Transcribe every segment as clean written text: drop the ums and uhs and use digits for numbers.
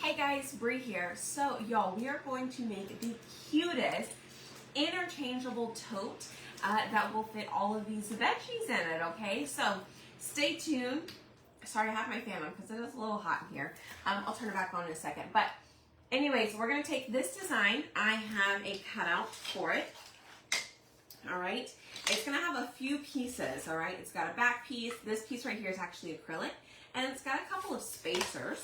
Hey guys, Bree here. So y'all, we are going to make the cutest interchangeable tote that will fit all of these veggies in it, okay? So stay tuned. Sorry, I have my fan on because it is a little hot in here. I'll turn it back on in a second. But anyways, we're gonna take this design. I have a cutout for it. All right, it's gonna have a few pieces, all right? It's got a back piece. This piece right here is actually acrylic, and it's got a couple of spacers.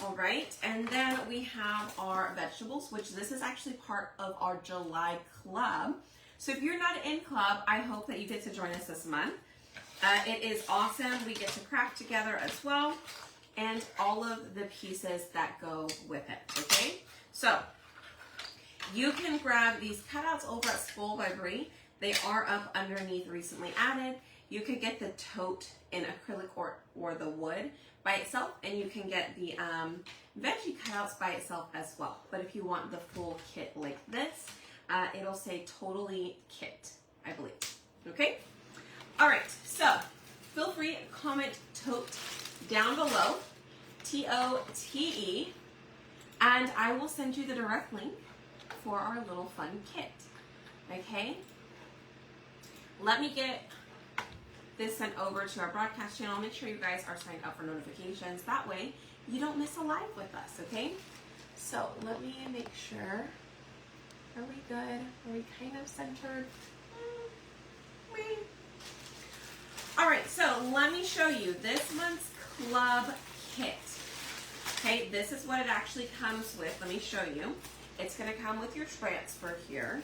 All right, and then we have our vegetables, which this is actually part of our July club. So if you're not in club, I hope that you get to join us this month. It is awesome. We get to craft together as well, and all of the pieces that go with it, okay? So you can grab these cutouts over at School by Bree. They are up underneath, recently added. You could get the tote in acrylic or the wood by itself, and you can get the veggie cutouts by itself as well. But if you want the full kit like this, it'll say totally kit, I believe. Okay? All right, so feel free to comment tote down below, T-O-T-E, and I will send you the direct link for our little fun kit. Okay? Let me get this sent over to our broadcast channel. Make sure you guys are signed up for notifications. That way you don't miss a live with us, okay? So let me make sure. Are we good? Are we kind of centered? All right, so let me show you this month's club kit. Okay, this is what it actually comes with. Let me show you. It's gonna come with your transfer here.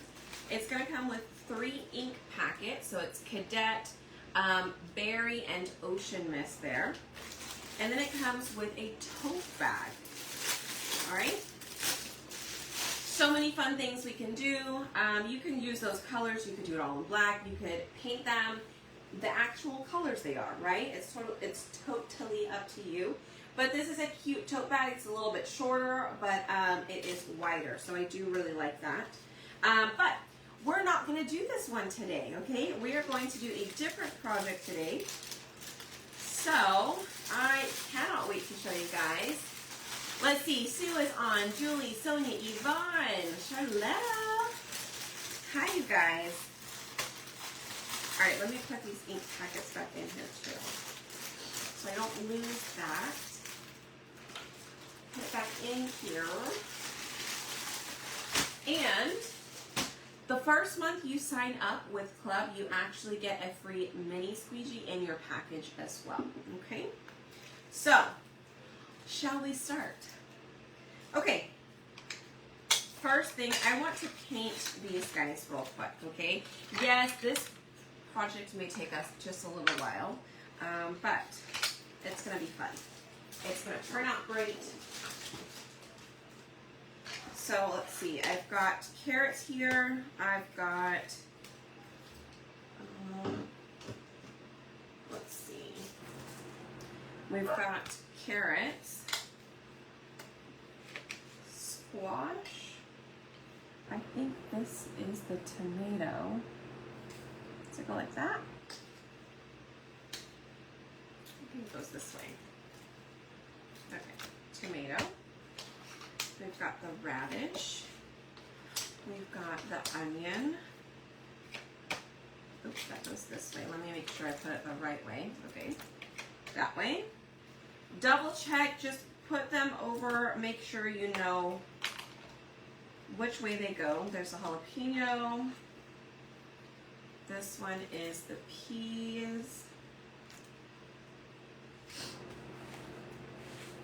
It's gonna come with 3 ink packets. So it's Cadet, Berry, and Ocean Mist there. And then it comes with a tote bag. All right. So many fun things we can do. You can use those colors. You could do it all in black. You could paint them the actual colors they are, right? It's totally up to you. But this is a cute tote bag. It's a little bit shorter, but it is wider. So I do really like that. But we're not going to do this one today, okay? We are going to do a different project today. So I cannot wait to show you guys. Let's see, Sue is on, Julie, Sonia, Yvonne, Charlotte. Hi, you guys. All right, let me put these ink packets back in here too, so I don't lose that. Put it back in here. And the first month you sign up with Club, you actually get a free mini squeegee in your package as well, okay? So, shall we start? Okay, first thing, I want to paint these guys real quick, okay? Yes, this project may take us just a little while, but it's gonna be fun. It's gonna turn out great. So let's see, I've got carrots here. I've got, let's see, we've got carrots, squash, I think this is the tomato. Does it go like that? I think it goes this way. Okay, tomato. We've got the radish. We've got the onion. Oops, that goes this way. Let me make sure I put it the right way. Okay, that way. Double check, just put them over, make sure you know which way they go. There's a jalapeno. This one is the peas.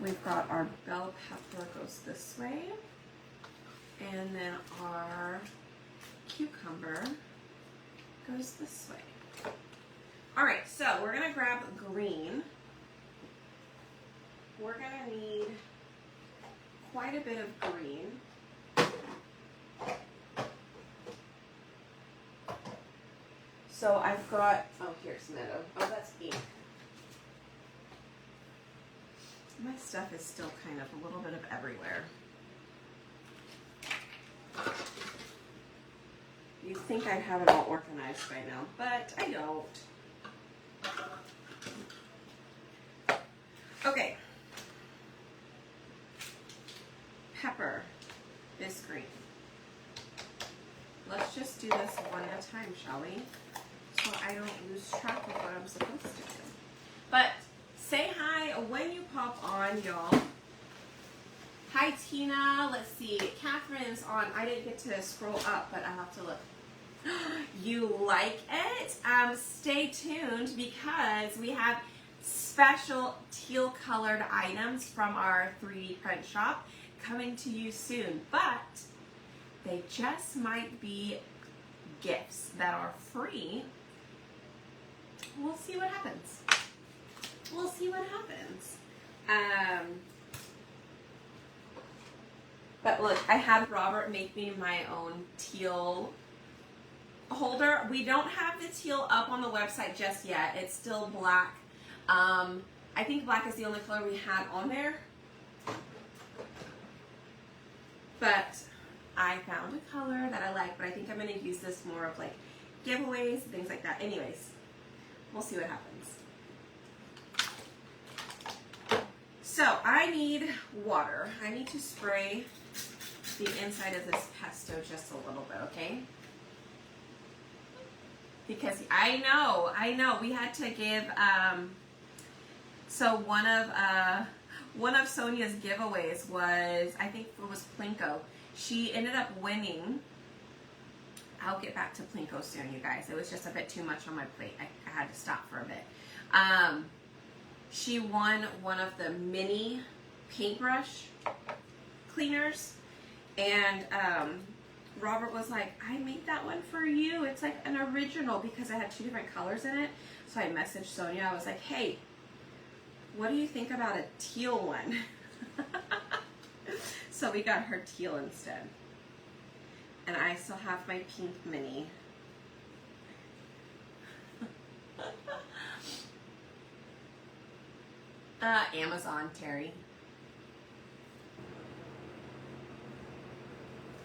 We've got our bell pepper goes this way, and then our cucumber goes this way. All right, so we're gonna grab green. We're gonna need quite a bit of green. So I've got, oh, here's meadow. Oh, that's ink. My stuff is still kind of a little bit of everywhere. You'd think I'd have it all organized by now, but I don't. Okay. pepper is green. Let's just do this one at a time, shall we? So I don't lose track of what I'm supposed to do. But say hi when you pop on, y'all. Hi, Tina. Let's see. Catherine's on. I didn't get to scroll up, but I'll have to look. You like it? Stay tuned because we have special teal colored items from our 3D print shop coming to you soon. But they just might be gifts that are free. We'll see what happens. We'll see what happens. But look, I had Robert make me my own teal holder. We don't have the teal up on the website just yet. It's still black. I think black is the only color we had on there. But I found a color that I like, but I think I'm going to use this more of like giveaways, things like that. Anyways, we'll see what happens. So I need water. I need to spray the inside of this pesto just a little bit, okay? Because I know, we had to give, so one of Sonia's giveaways was, I think it was Plinko. She ended up winning. I'll get back to Plinko soon, you guys. It was just a bit too much on my plate. I had to stop for a bit. She won one of the mini paintbrush cleaners, and Robert was like, I made that one for you. It's like an original because I had 2 different colors in it. So I messaged Sonia. I was like, hey, what do you think about a teal one? So we got her teal instead. And I still have my pink mini. Amazon, Terry.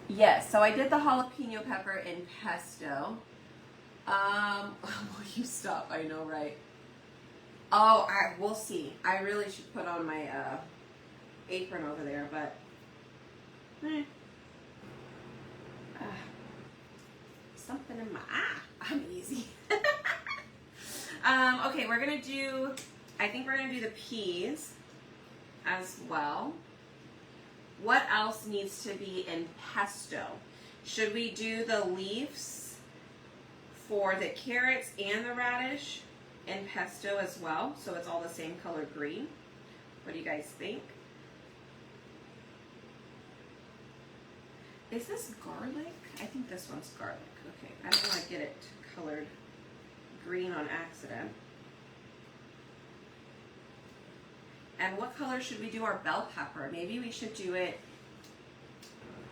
Yes, so I did the jalapeno pepper in pesto. Will you stop? I know, right? Oh, we'll see. I really should put on my apron over there, but something in my eye. I'm easy. Okay, we're gonna do. I think we're gonna do the peas as well. What else needs to be in pesto? Should we do the leaves for the carrots and the radish in pesto as well? So it's all the same color green. What do you guys think? Is this garlic? I think this one's garlic. Okay, I don't want to get it colored green on accident. And what color should we do our bell pepper? Maybe we should do it.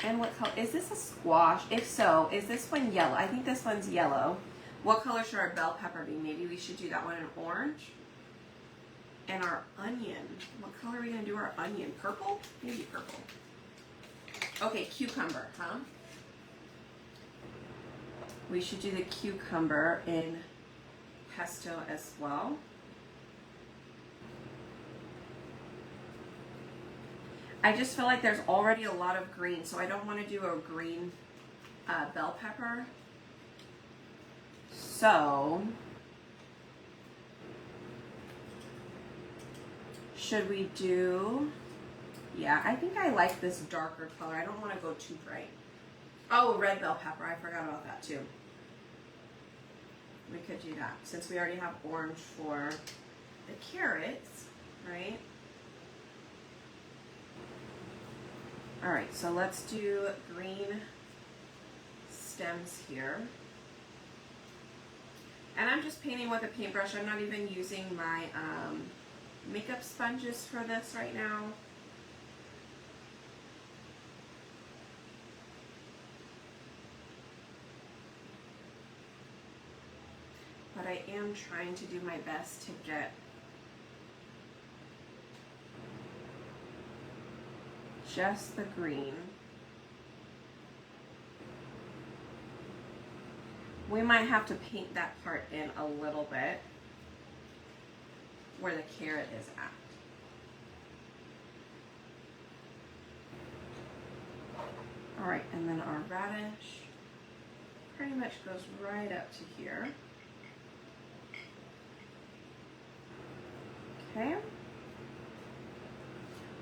And what color? Is this a squash? If so, is this one yellow? I think this one's yellow. What color should our bell pepper be? Maybe we should do that one in orange. And our onion. What color are we going to do our onion? Purple? Maybe purple. Okay, cucumber, huh? We should do the cucumber in pesto as well. I just feel like there's already a lot of green, so I don't want to do a green bell pepper. So, should we do, yeah, I think I like this darker color. I don't want to go too bright. Oh, red bell pepper. I forgot about that too. We could do that since we already have orange for the carrots, right? All right, so let's do green stems here. And I'm just painting with a paintbrush. I'm not even using my makeup sponges for this right now. But I am trying to do my best to get just the green. We might have to paint that part in a little bit where the carrot is at. All right, and then our radish pretty much goes right up to here. Okay.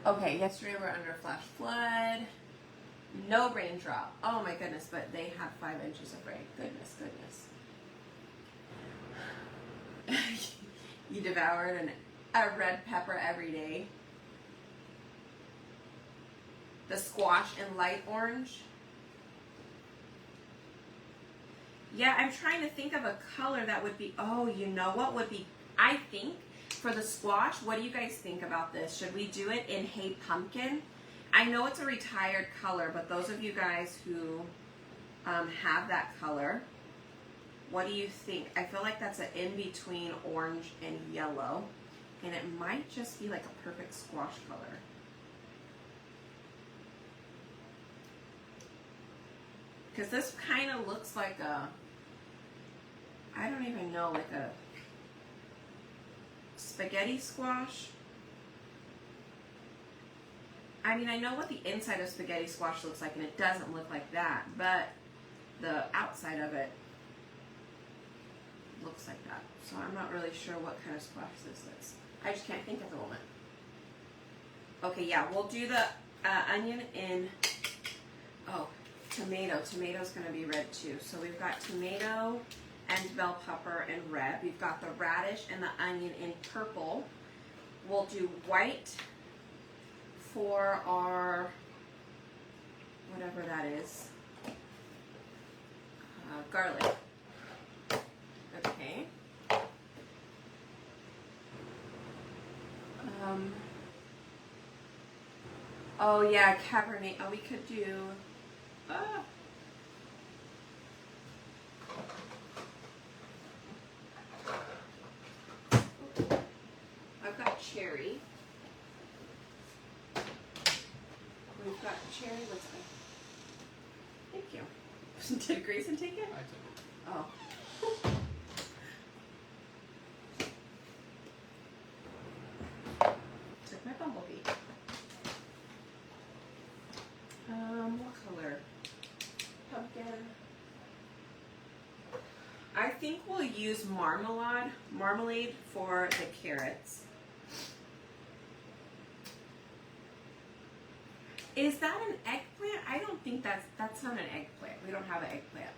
Okay, yesterday we were under flash flood. No raindrop. Oh my goodness, but they had 5 inches of rain. Goodness, goodness. You devoured a red pepper every day. The squash in light orange. Yeah, I'm trying to think of a color that would be, oh, you know what would be, I think, for the squash, what do you guys think about this? Should we do it in Hey Pumpkin? I know it's a retired color, but those of you guys who have that color, what do you think? I feel like that's an in-between orange and yellow, and it might just be like a perfect squash color. Because this kind of looks like a, I don't even know, like a spaghetti squash. I mean, I know what the inside of spaghetti squash looks like, and it doesn't look like that, but the outside of it looks like that. So I'm not really sure what kind of squash this is. I just can't think at the moment. Okay, yeah, we'll do the onion in, oh, tomato. Tomato's going to be red too. So we've got tomato and bell pepper in red. We've got the radish and the onion in purple. We'll do white for our, whatever that is, garlic. Okay. Oh yeah, Cabernet. Oh, we could do, I've got cherry. We've got cherry. What's that? Thank you. Did Grayson take it? I took it. Oh. Took my bumblebee. What color? Pumpkin. I think we'll use marmalade for the carrots. Is that an eggplant? I don't think that's not an eggplant. We don't have an eggplant.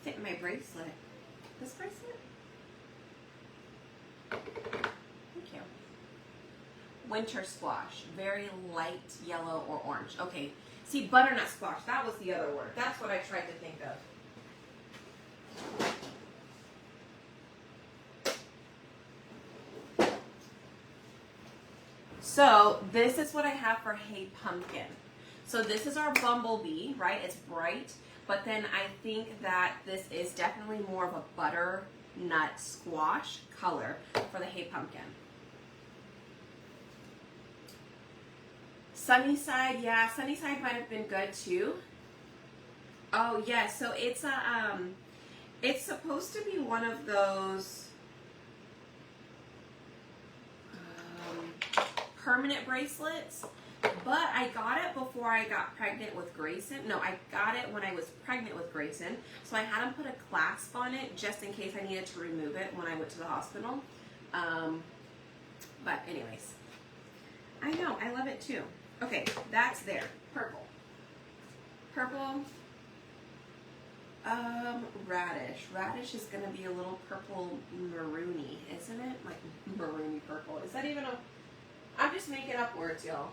Fit in my bracelet. This bracelet? Thank you. Winter squash. Very light yellow or orange. Okay. See, butternut squash. That was the other word. That's what I tried to think of. So this is what I have for Hey Pumpkin. So this is our bumblebee, right? It's bright, but then I think that this is definitely more of a butternut squash color for the Hey Pumpkin. Sunnyside, yeah, Sunnyside might have been good too. Oh yeah, so it's a it's supposed to be one of those permanent bracelets, but I got it before I got pregnant with Grayson. No, I got it when I was pregnant with Grayson, so I had him put a clasp on it just in case I needed to remove it when I went to the hospital. But anyways, I know, I love it too. Okay, that's there. Purple. Purple. Radish. Radish is going to be a little purple maroony, isn't it? Like maroony purple. Is that even a... I'm just making up words, y'all.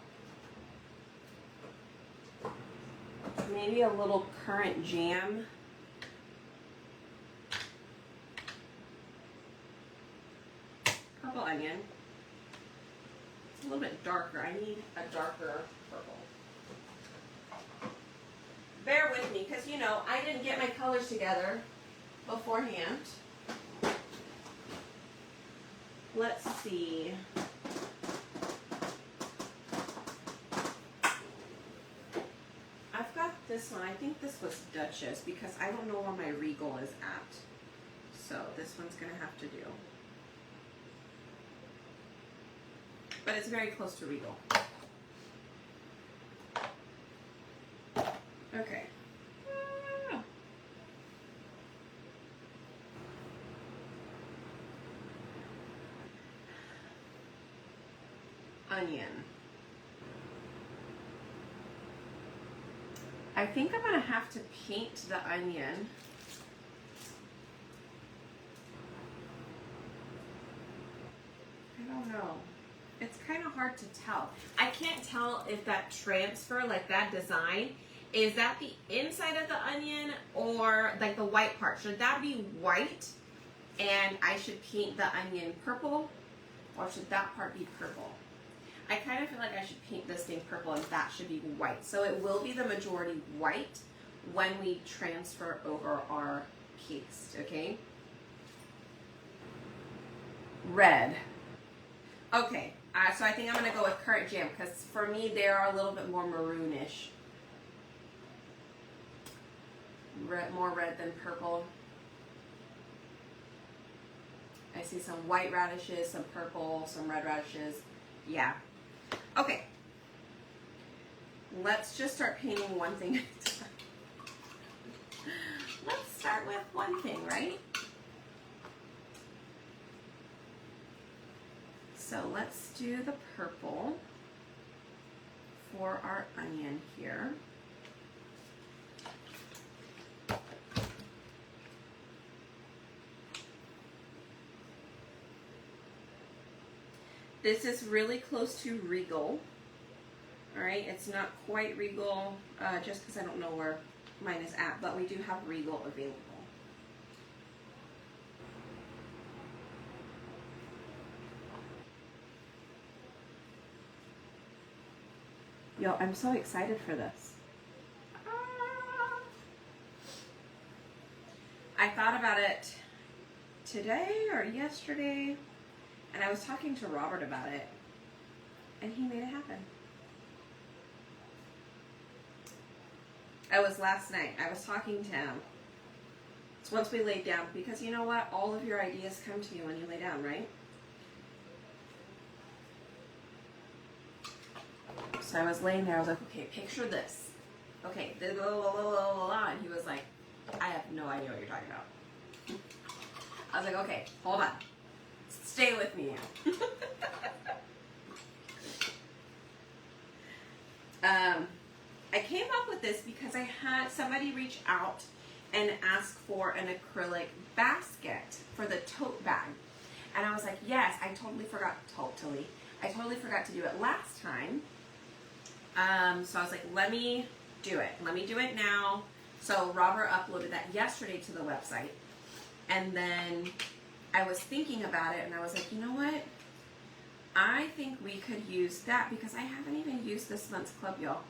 Maybe a little currant jam. Purple onion. It's a little bit darker. I need a darker purple. Bear with me, because, you know, I didn't get my colors together beforehand. Let's see. I've got this one. I think this was Duchess, because I don't know where my Regal is at. So this one's going to have to do. But it's very close to Regal. Okay. Onion. I think I'm gonna have to paint the onion. I don't know. It's kind of hard to tell. I can't tell if that transfer, like that design, is that the inside of the onion or like the white part? Should that be white and I should paint the onion purple, or should that part be purple? I kind of feel like I should paint this thing purple and that should be white. So it will be the majority white when we transfer over our paste, okay? Red. Okay, so I think I'm gonna go with currant jam because for me they are a little bit more maroonish. More red than purple. I see some white radishes, some purple, some red radishes. Yeah. Okay. Let's just start painting one thing at a time. Let's start with one thing, right? So let's do the purple for our onion here. This is really close to Regal. All right, it's not quite Regal, just because I don't know where mine is at, but we do have Regal available. Yo, I'm so excited for this. I thought about it today or yesterday, and I was talking to Robert about it, and he made it happen. It was last night. I was talking to him. It's once we laid down, because you know what? All of your ideas come to you when you lay down, right? So I was laying there. I was like, okay, picture this. Okay, blah, blah, blah, blah, blah, blah. And he was like, I have no idea what you're talking about. I was like, okay, hold on. Stay with me now. I came up with this because I had somebody reach out and ask for an acrylic basket for the tote bag. And I was like, yes, I totally forgot to do it last time. So I was like, let me do it. Let me do it now. So Robert uploaded that yesterday to the website. And then I was thinking about it and I was like, you know what? I think we could use that because I haven't even used this month's club, y'all.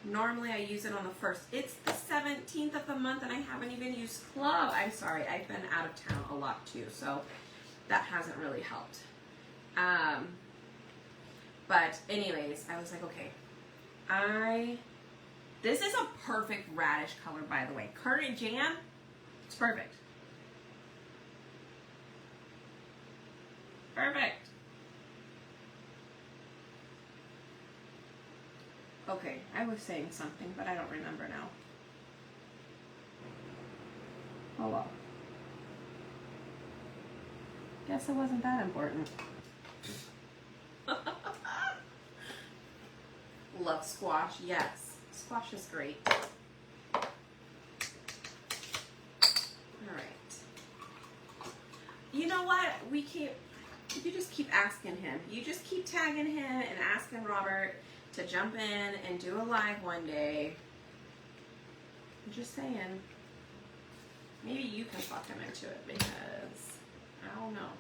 Normally I use it on the 1st. It's the 17th of the month and I haven't even used club. I'm sorry, I've been out of town a lot too, so that hasn't really helped. But anyways, I was like, okay, this is a perfect radish color, by the way. Currant jam, it's perfect. Perfect. Okay, I was saying something, but I don't remember now. Oh well. Guess it wasn't that important. Love squash, yes. Squash is great. Alright. You know what? You just keep asking him. You just keep tagging him and asking Robert to jump in and do a live one day. I'm just saying. Maybe you can talk him into it because, I don't know.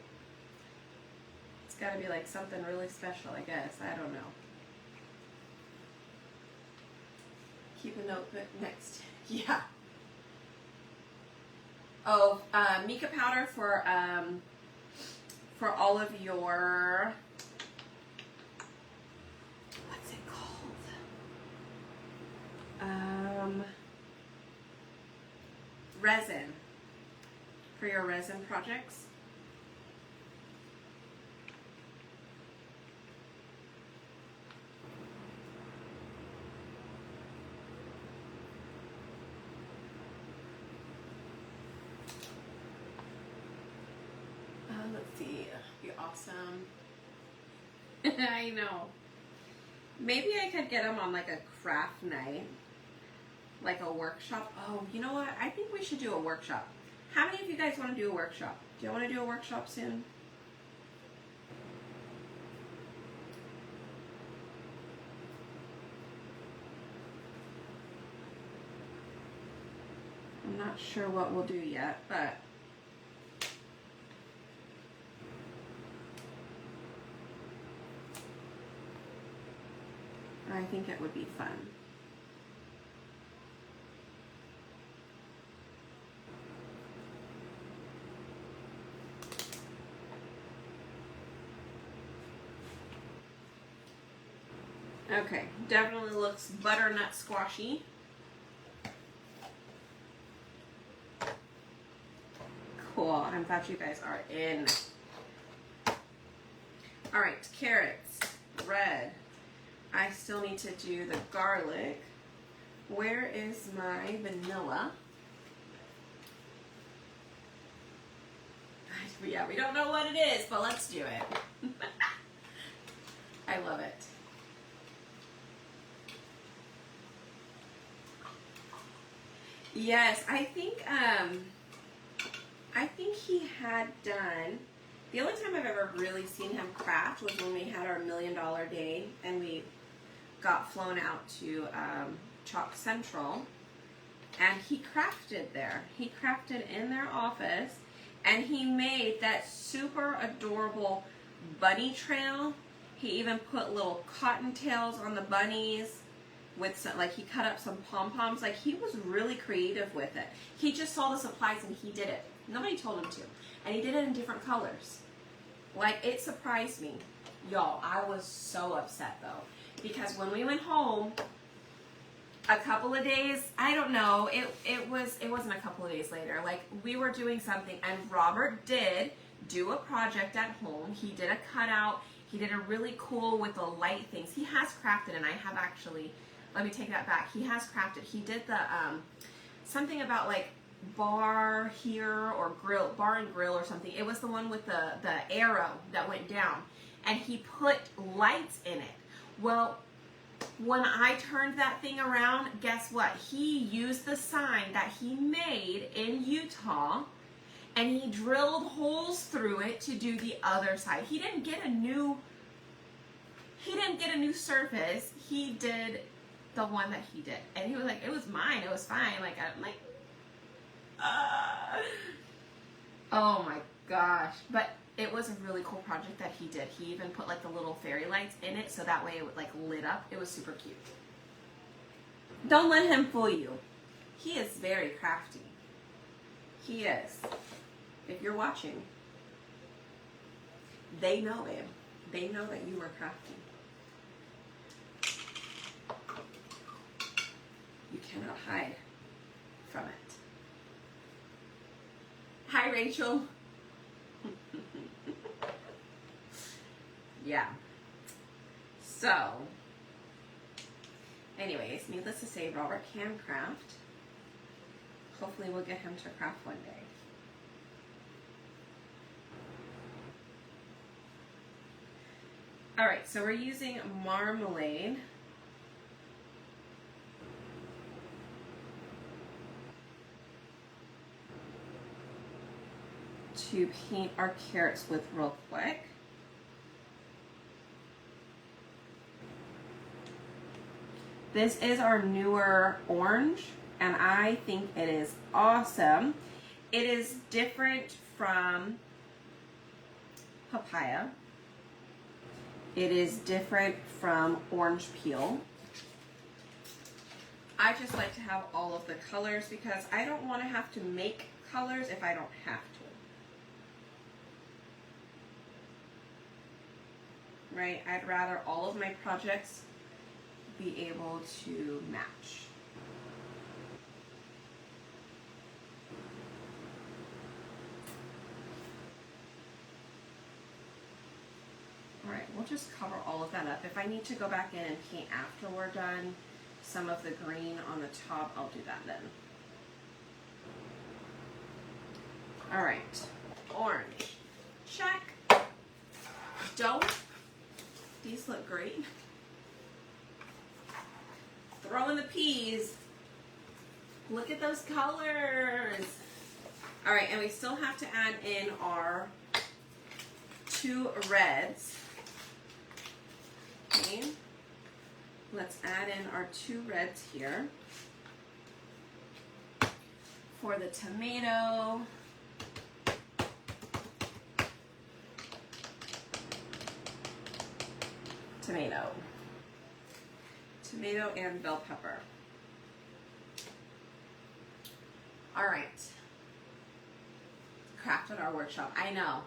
It's got to be like something really special, I guess. I don't know. Keep a notebook next. Yeah. Oh, mica powder for all of your, what's it called? Resin. For your resin projects. Let's see. Be awesome. I know. Maybe I could get them on like a craft night, like a workshop. Oh, you know what? I think we should do a workshop. How many of you guys want to do a workshop? Do you want to do a workshop soon? I'm not sure what we'll do yet, but I think it would be fun. Okay, definitely looks butternut squashy. Cool, I'm glad you guys are in. All right, carrots, red. I still need to do the garlic. Where is my vanilla? Yeah, we don't know what it is, but let's do it. I love it. Yes, I think he had done, the only time I've ever really seen him craft was when we had our $1 million day and we got flown out to Chalk Central, and he crafted there. He crafted in their office, and he made that super adorable bunny trail. He even put little cottontails on the bunnies with some, like he cut up some pom-poms. Like he was really creative with it. He just saw the supplies and he did it. Nobody told him to. And he did it in different colors. Like, it surprised me. Y'all, I was so upset though. Because when we went home, a couple of days, I don't know, it wasn't a couple of days later. Like, we were doing something and Robert did do a project at home. He did a cutout. He did a really cool with the light things. He has crafted, and I have actually, let me take that back. He has crafted. He did the, something about like bar here or grill, bar and grill or something. It was the one with the arrow that went down, and he put lights in it. Well, when I turned that thing around, guess what? He used the sign that he made in Utah, and he drilled holes through it to do the other side. He didn't get a new surface. He did the one that he did. And he was like, it was mine, it was fine. Like, I'm like, oh my gosh. But it was a really cool project that he did. He even put like the little fairy lights in it so that way it would like lit up. It was super cute. Don't let him fool you. He is very crafty. He is. If you're watching, they know him. They know that you are crafty. You cannot hide from it. Hi, Rachel. Yeah. So, anyways, needless to say, Robert can craft. Hopefully we'll get him to craft one day. All right, so we're using marmalade. To paint our carrots with real quick. This is our newer orange, and I think it is awesome. It is different from papaya. It is different from orange peel. I just like to have all of the colors because I don't want to have to make colors if I don't have to. Right? I'd rather all of my projects be able to match. All right, we'll just cover all of that up. If I need to go back in and paint after we're done some of the green on the top, I'll do that then. All right, orange, check. Don't these look great? Throw in the peas. Look at those colors. All right, and we still have to add in our 2 reds. Okay. Let's add in our 2 reds here. For the tomato. Tomato and bell pepper. All right. Craft at our workshop. I know.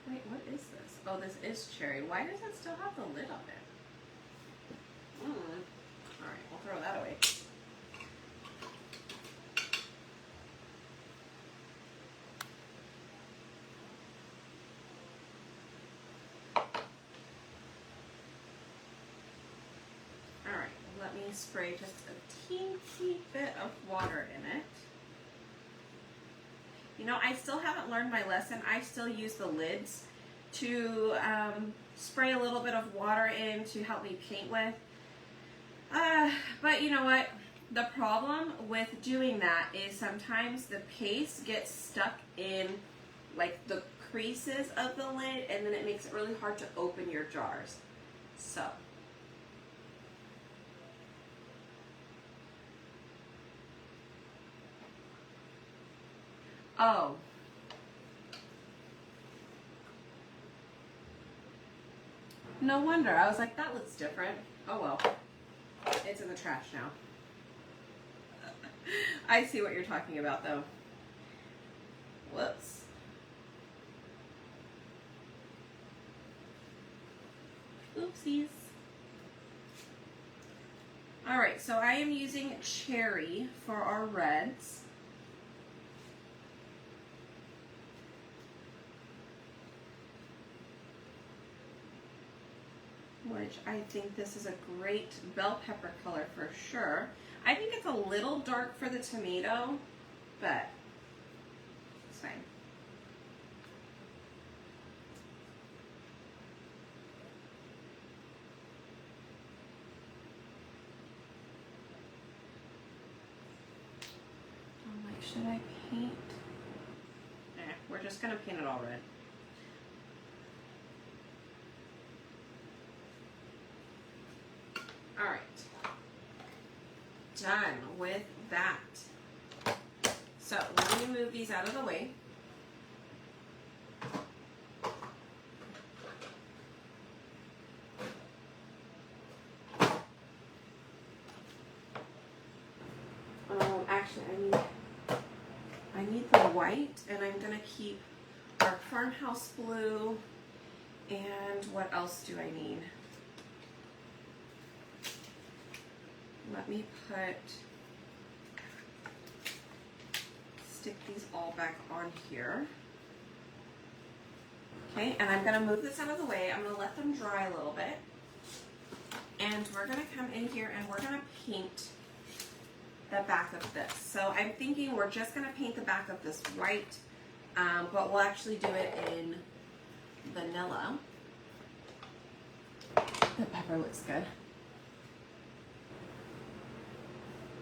Wait, what is this? Oh, this is cherry. Why does it still have the lid on it? All right, we'll throw that away. All right, let me spray just a teensy bit of water in it. You know, I still haven't learned my lesson. I still use the lids to spray a little bit of water in to help me paint with. But you know what? The problem with doing that is sometimes the paste gets stuck in like the creases of the lid, and then it makes it really hard to open your jars. So. Oh. No wonder. I was like, that looks different. Oh well. It's in the trash now. I see what you're talking about though. Whoops. Oopsies. Alright, so I am using cherry for our reds. Which I think this is a great bell pepper color for sure. I think it's a little dark for the tomato, but it's fine. I'm like, should I paint? We're just gonna paint it all red. All right, done with that. So let me move these out of the way. Actually, I need the white, and I'm gonna keep our farmhouse blue. And what else do I need? Let me stick these all back on here. Okay, and I'm gonna move this out of the way. I'm gonna let them dry a little bit. And we're gonna come in here and we're gonna paint the back of this. So I'm thinking we're just gonna paint the back of this white, but we'll actually do it in vanilla. The pepper looks good.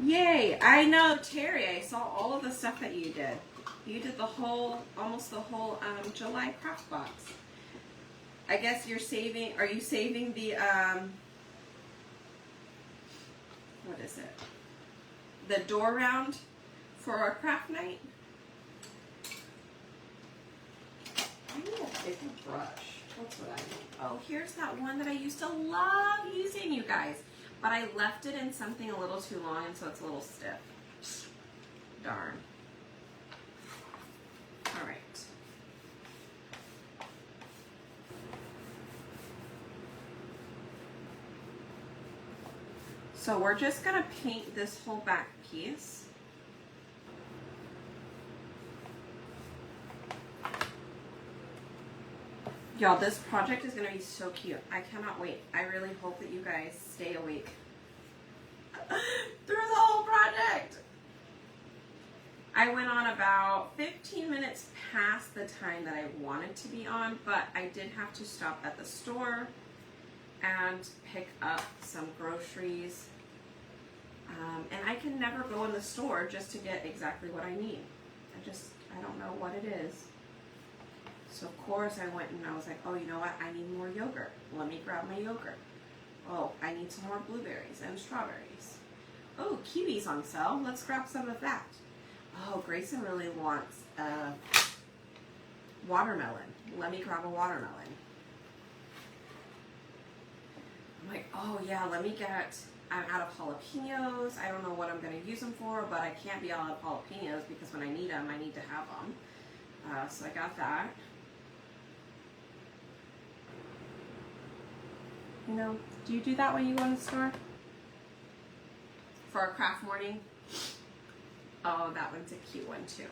Yay! I know, Terry, I saw all of the stuff that you did. You did the whole, almost the whole July craft box. I guess you're saving, are you saving the, what is it? The door round for our craft night? I need a bigger brush. That's what I need. Oh, here's that one that I used to love using, you guys. But I left it in something a little too long, and so it's a little stiff. Darn. All right. So we're just gonna paint this whole back piece. Y'all, this project is gonna be so cute. I cannot wait. I really hope that you guys stay awake through the whole I went on about 15 minutes past the time that I wanted to be on, but I did have to stop at the store and pick up some groceries. And I can never go in the store just to get exactly what I need. I don't know what it is. So of course I went and I was like, oh, you know what? I need more yogurt. Let me grab my yogurt. Oh, I need some more blueberries and strawberries. Oh, kiwi's on sale. Let's grab some of that. Oh, Grayson really wants watermelon. Let me grab a watermelon. I'm like, oh yeah, I'm out of jalapenos. I don't know what I'm going to use them for, but I can't be out of jalapenos because when I need them, I need to have them. So I got that. You know, do you do that when you go to the store? For a craft morning? Oh, that one's a cute one too.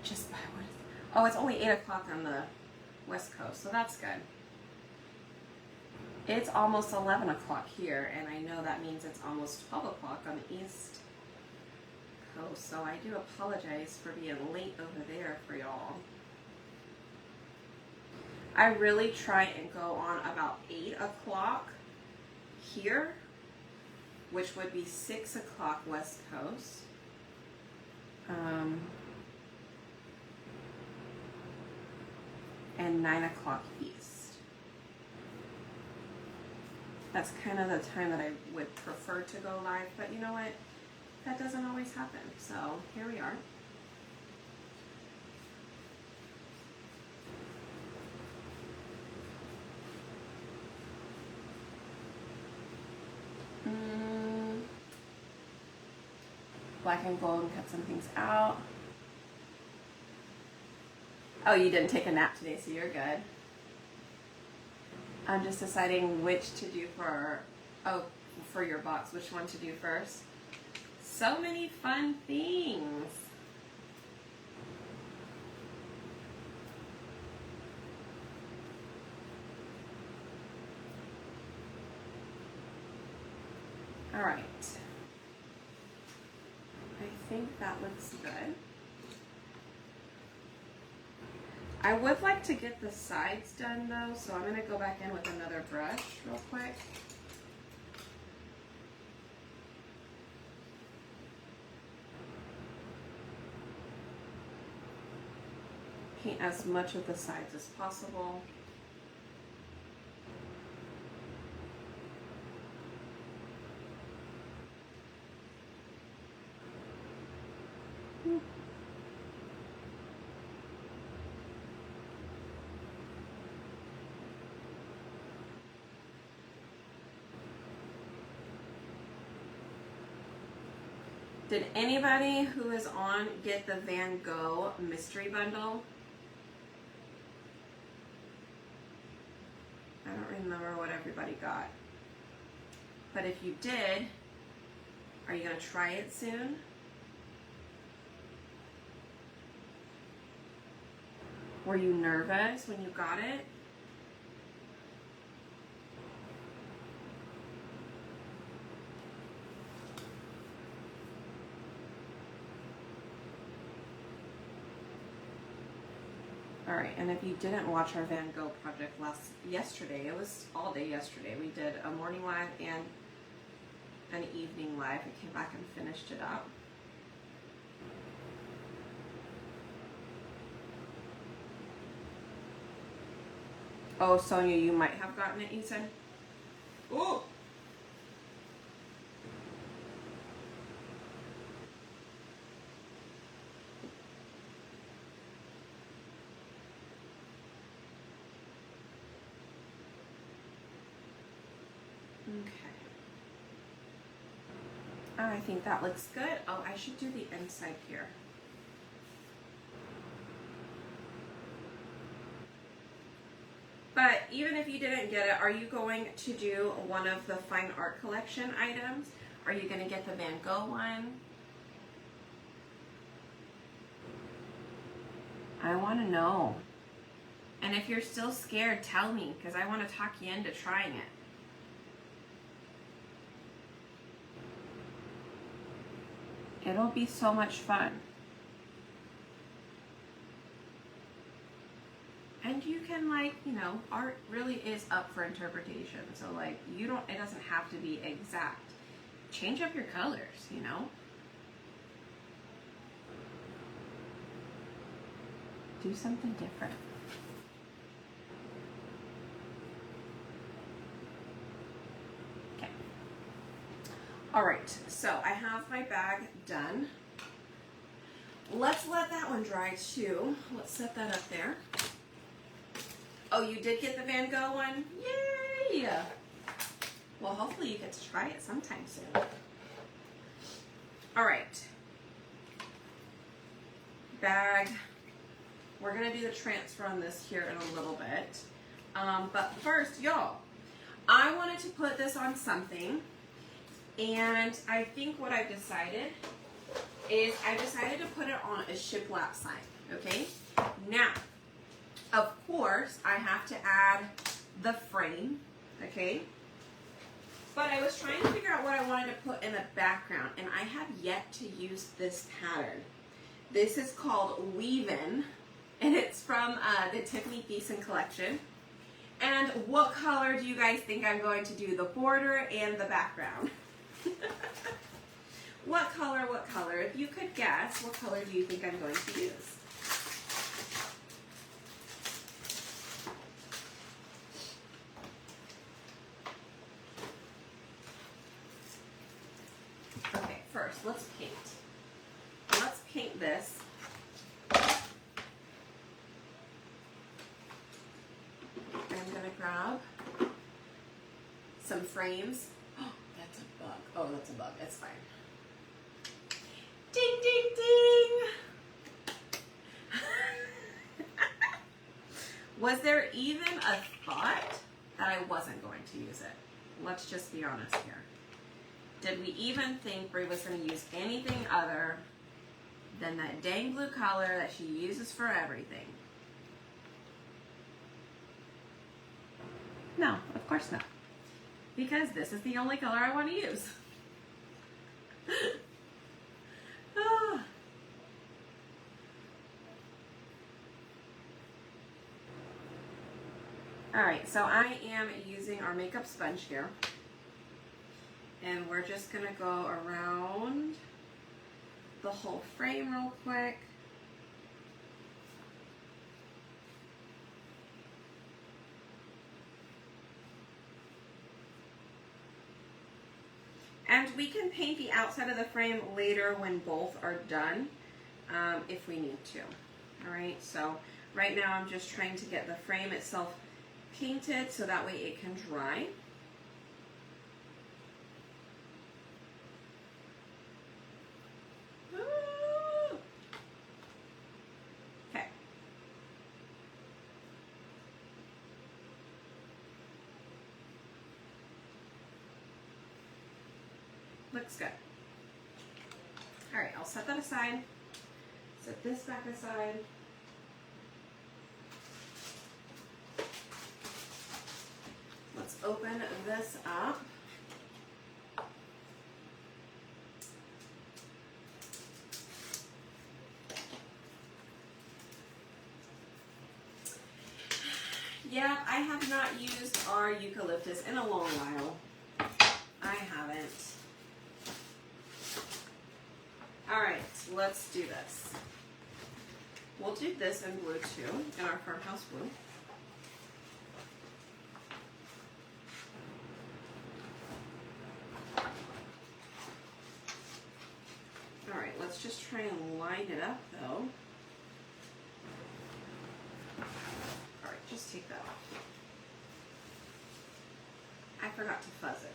Just by what? Oh, it's only 8 o'clock on the West Coast, so that's good. It's almost 11 o'clock here, and I know that means it's almost 12 o'clock on the East Coast, so I do apologize for being late over there for y'all. I really try and go on about 8 o'clock here, which would be 6 o'clock West Coast. And 9 o'clock East. That's kind of the time that I would prefer to go live, but you know what? That doesn't always happen, so here we are. Black and gold and cut some things out. Oh, you didn't take a nap today, so you're good. I'm just deciding which to do for your box, which one to do first. So many fun things. All right. I think that looks good. I would like to get the sides done though, so I'm going to go back in with another brush real quick. Paint as much of the sides as possible. Did anybody who is on get the Van Gogh mystery bundle? I don't remember what everybody got. But if you did, are you going to try it soon? Were you nervous when you got it? All right, and if you didn't watch our Van Gogh project yesterday, it was all day yesterday. We did a morning live and an evening live. I came back and finished it up. Oh, Sonia, you might have gotten it, you said? Ooh! Okay. Oh, I think that looks good. Oh, I should do the inside here. But even if you didn't get it, are you going to do one of the fine art collection items? Are you going to get the Van Gogh one? I want to know. And if you're still scared, tell me, because I want to talk you into trying it. It'll be so much fun. And you can, like, you know, art really is up for interpretation. So like, it doesn't have to be exact. Change up your colors, you know? Do something different. Okay. All right, so I have my bag done. Let's let that one dry too. Let's set that up there. Oh, you did get the Van Gogh one? Yay! Well, hopefully you get to try it sometime soon. All right. Bag. We're gonna do the transfer on this here in a little bit. But first, y'all, I wanted to put this on something, and I think what I've decided is I decided to put it on a shiplap sign, okay? Now, of course, I have to add the frame, okay? But I was trying to figure out what I wanted to put in the background, and I have yet to use this pattern. This is called Weavin', and it's from the Tiffany Thiessen collection. And what color do you guys think I'm going to do the border and the background? What color, what color? If you could guess, what color do you think I'm going to use? Okay, first, let's paint. Let's paint this. I'm gonna grab some frames. Oh, that's a bug. Oh, that's a bug. It's fine. Ding, ding, ding. Was there even a thought that I wasn't going to use it? Let's just be honest here. Did we even think Brie was going to use anything other than that dang blue color that she uses for everything? No, of course not. Because this is the only color I want to use. Ah. Alright, so I am using our makeup sponge here. And we're just going to go around the whole frame real quick. And we can paint the outside of the frame later when both are done, if we need to. Alright, so right now I'm just trying to get the frame itself painted so that way it can dry. Okay. Looks good. Alright, I'll set that aside. Set this back aside. Let's open this up. Yeah, I have not used our eucalyptus in a long while. I haven't. Alright, let's do this. We'll do this in blue too, in our farmhouse blue. Alright, let's just try and line it up though. Alright, just take that off. I forgot to fuzz it.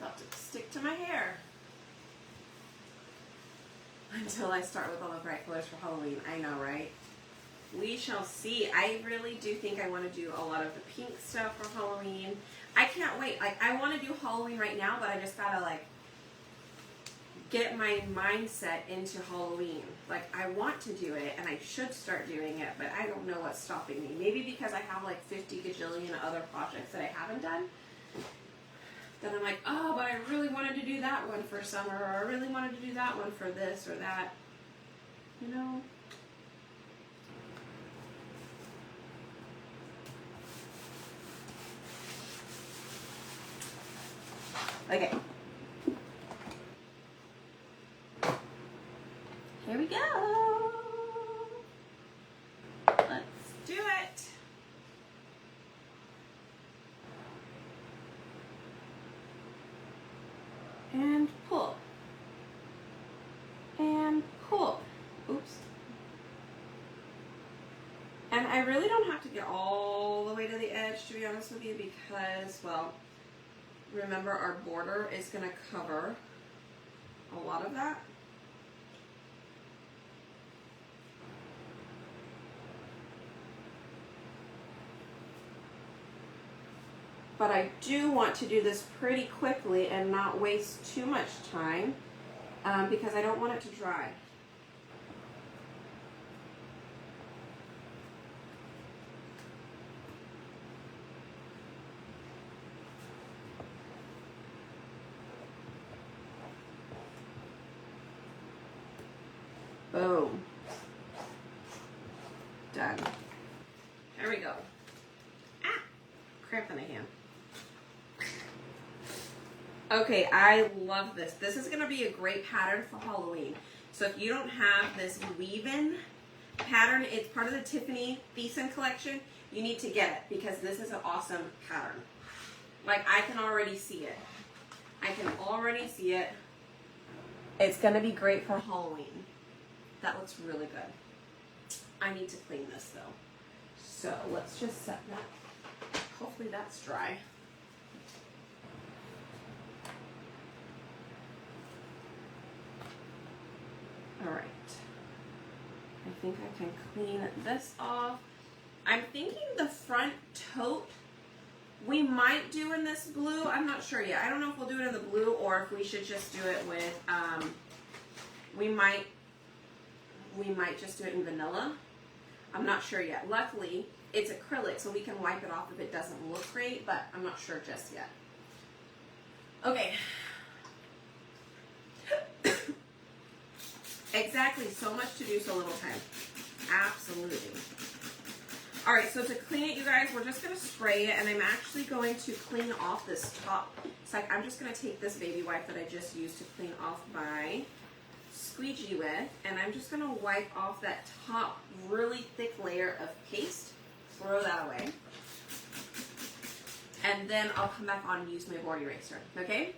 About to stick to my hair. Until I start with all the bright colors for Halloween. I know, right? We shall see. I really do think I want to do a lot of the pink stuff for Halloween. I can't wait. Like, I want to do Halloween right now, but I just gotta, like, get my mindset into Halloween. Like, I want to do it and I should start doing it, but I don't know what's stopping me. Maybe because I have like 50 gajillion other projects that I haven't done. Then I'm like, oh, but I really wanted to do that one for summer, or I really wanted to do that one for this or that. You know? Okay. Here we go. Let's do it. And pull. And pull. Oops. And I really don't have to get all the way to the edge, to be honest with you, because, well, remember our border is going to cover a lot of that. But I do want to do this pretty quickly and not waste too much time because I don't want it to dry. Boom. Done. There we go. Ah! Cramp in the hand. Okay, I love this. This is going to be a great pattern for Halloween. So if you don't have this weave-in pattern, it's part of the Tiffany Thiessen collection, you need to get it because this is an awesome pattern. Like, I can already see it. I can already see it. It's going to be great for Halloween. That looks really good. I need to clean this though. So let's just set that. Hopefully that's dry. All right. I think I can clean this off. I'm thinking the front tote we might do in this blue. I'm not sure yet. I don't know if we'll do it in the blue or if we should just do it with, we might just do it in vanilla. I'm not sure yet. Luckily, it's acrylic, so we can wipe it off if it doesn't look great, but I'm not sure just yet. Okay. Exactly, so much to do, so little time. Absolutely. All right, so to clean it, you guys, we're just gonna spray it, and I'm actually going to clean off this top. It's like, I'm just gonna take this baby wipe that I just used to clean off my squeegee with, and I'm just gonna wipe off that top really thick layer of paste, throw that away, and then I'll come back on and use my board eraser, okay?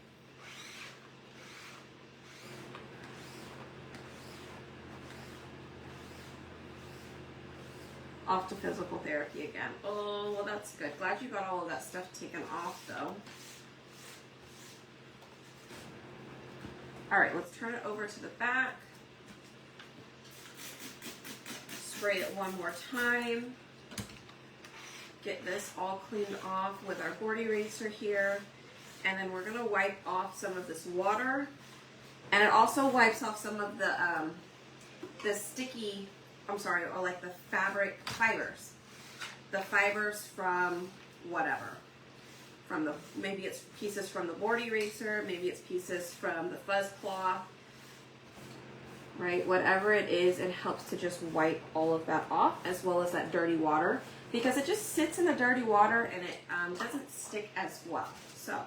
Off to physical therapy again. Oh, well, that's good. Glad you got all of that stuff taken off, though. All right, let's turn it over to the back. Spray it one more time. Get this all cleaned off with our board eraser here. And then we're gonna wipe off some of this water. And it also wipes off some of the sticky, I'm sorry, or like the fabric fibers. The fibers from whatever. From the, maybe it's pieces from the board eraser, maybe it's pieces from the fuzz cloth, right? Whatever it is, it helps to just wipe all of that off, as well as that dirty water, because it just sits in the dirty water and it doesn't stick as well. So,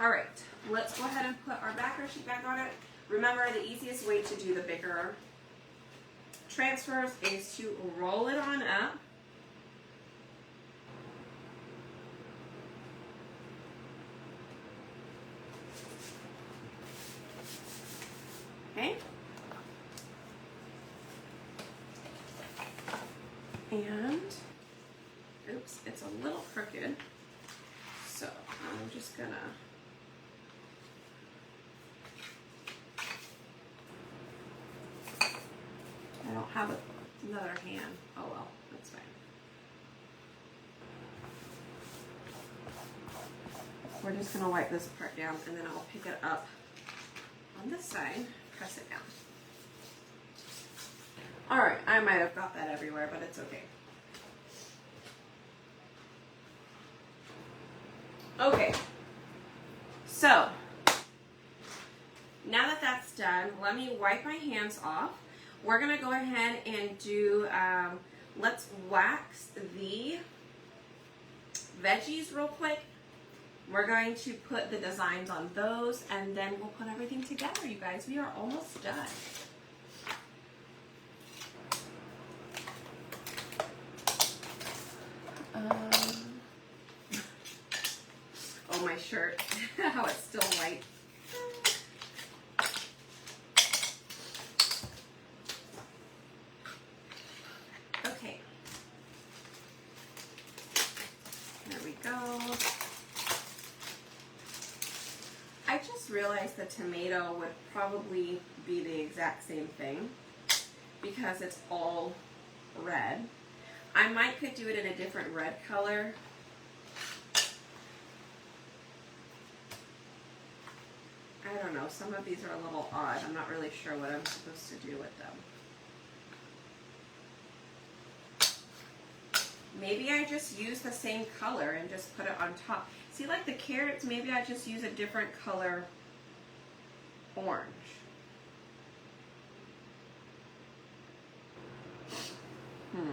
all right, let's go ahead and put our backer sheet back on it. Remember, the easiest way to do the bigger transfers is to roll it on up. Okay. And, oops, it's a little crooked. So I'm just gonna, I don't have another hand. Oh well, that's fine. We're just gonna wipe this part down and then I'll pick it up on this side, press it down. All right, I might have got that everywhere, but it's okay. Okay, so now that that's done, let me wipe my hands off. We're gonna go ahead and do, let's wax the veggies real quick. We're going to put the designs on those and then we'll put everything together, you guys. We are almost done. Oh, my shirt, how it's still white. Okay. There we go. I just realized the tomato would probably be the exact same thing because it's all red. I might could do it in a different red color. I don't know, some of these are a little odd. I'm not really sure what I'm supposed to do with them. Maybe I just use the same color and just put it on top. See, like the carrots, maybe I just use a different color orange. Okay.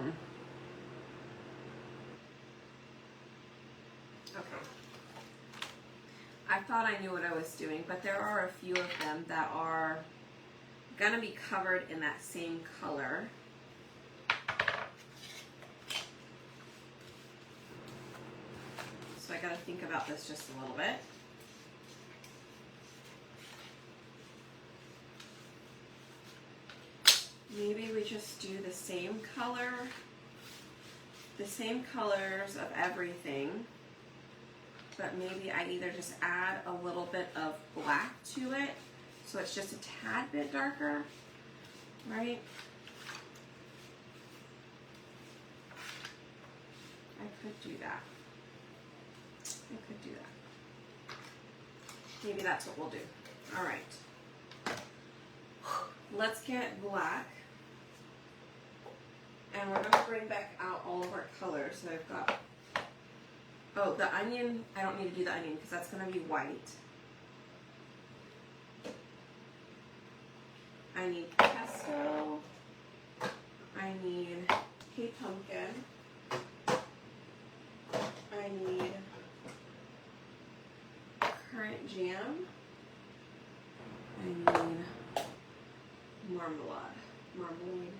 I thought I knew what I was doing, but there are a few of them that are gonna be covered in that same color. So I gotta think about this just a little bit. Maybe we just do the same color, the same colors of everything, but maybe I either just add a little bit of black to it, so it's just a tad bit darker, right? I could do that. I could do that. Maybe that's what we'll do. All right. Let's get black. And we're going to bring back out all of our colors. So I've got, oh, the onion, I don't need to do the onion because that's going to be white. I need pesto. I need hay pumpkin. I need currant jam. I need marmalade.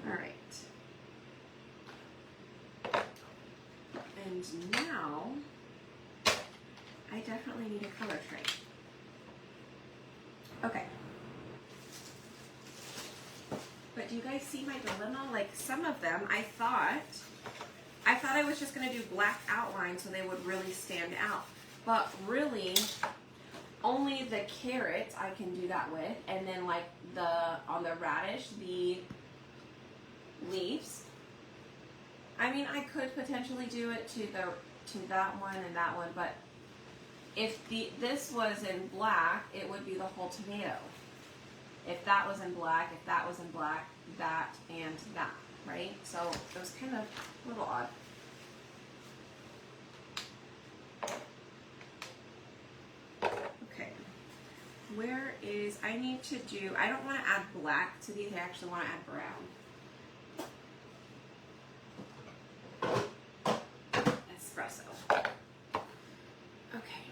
All right. And now I definitely need a color tray. Okay. But do you guys see my dilemma? Like some of them, I thought I was just gonna do black outline so they would really stand out. But really, only the carrots I can do that with, and then like on the radish, the leaves. I mean, I could potentially do it to that one and that one, but if this was in black, it would be the whole tomato. If that was in black, if that was in black, that and that, right? So it was kind of a little odd. Okay, where is, I need to do, I don't want to add black to these, I actually want to add brown. Espresso. Okay.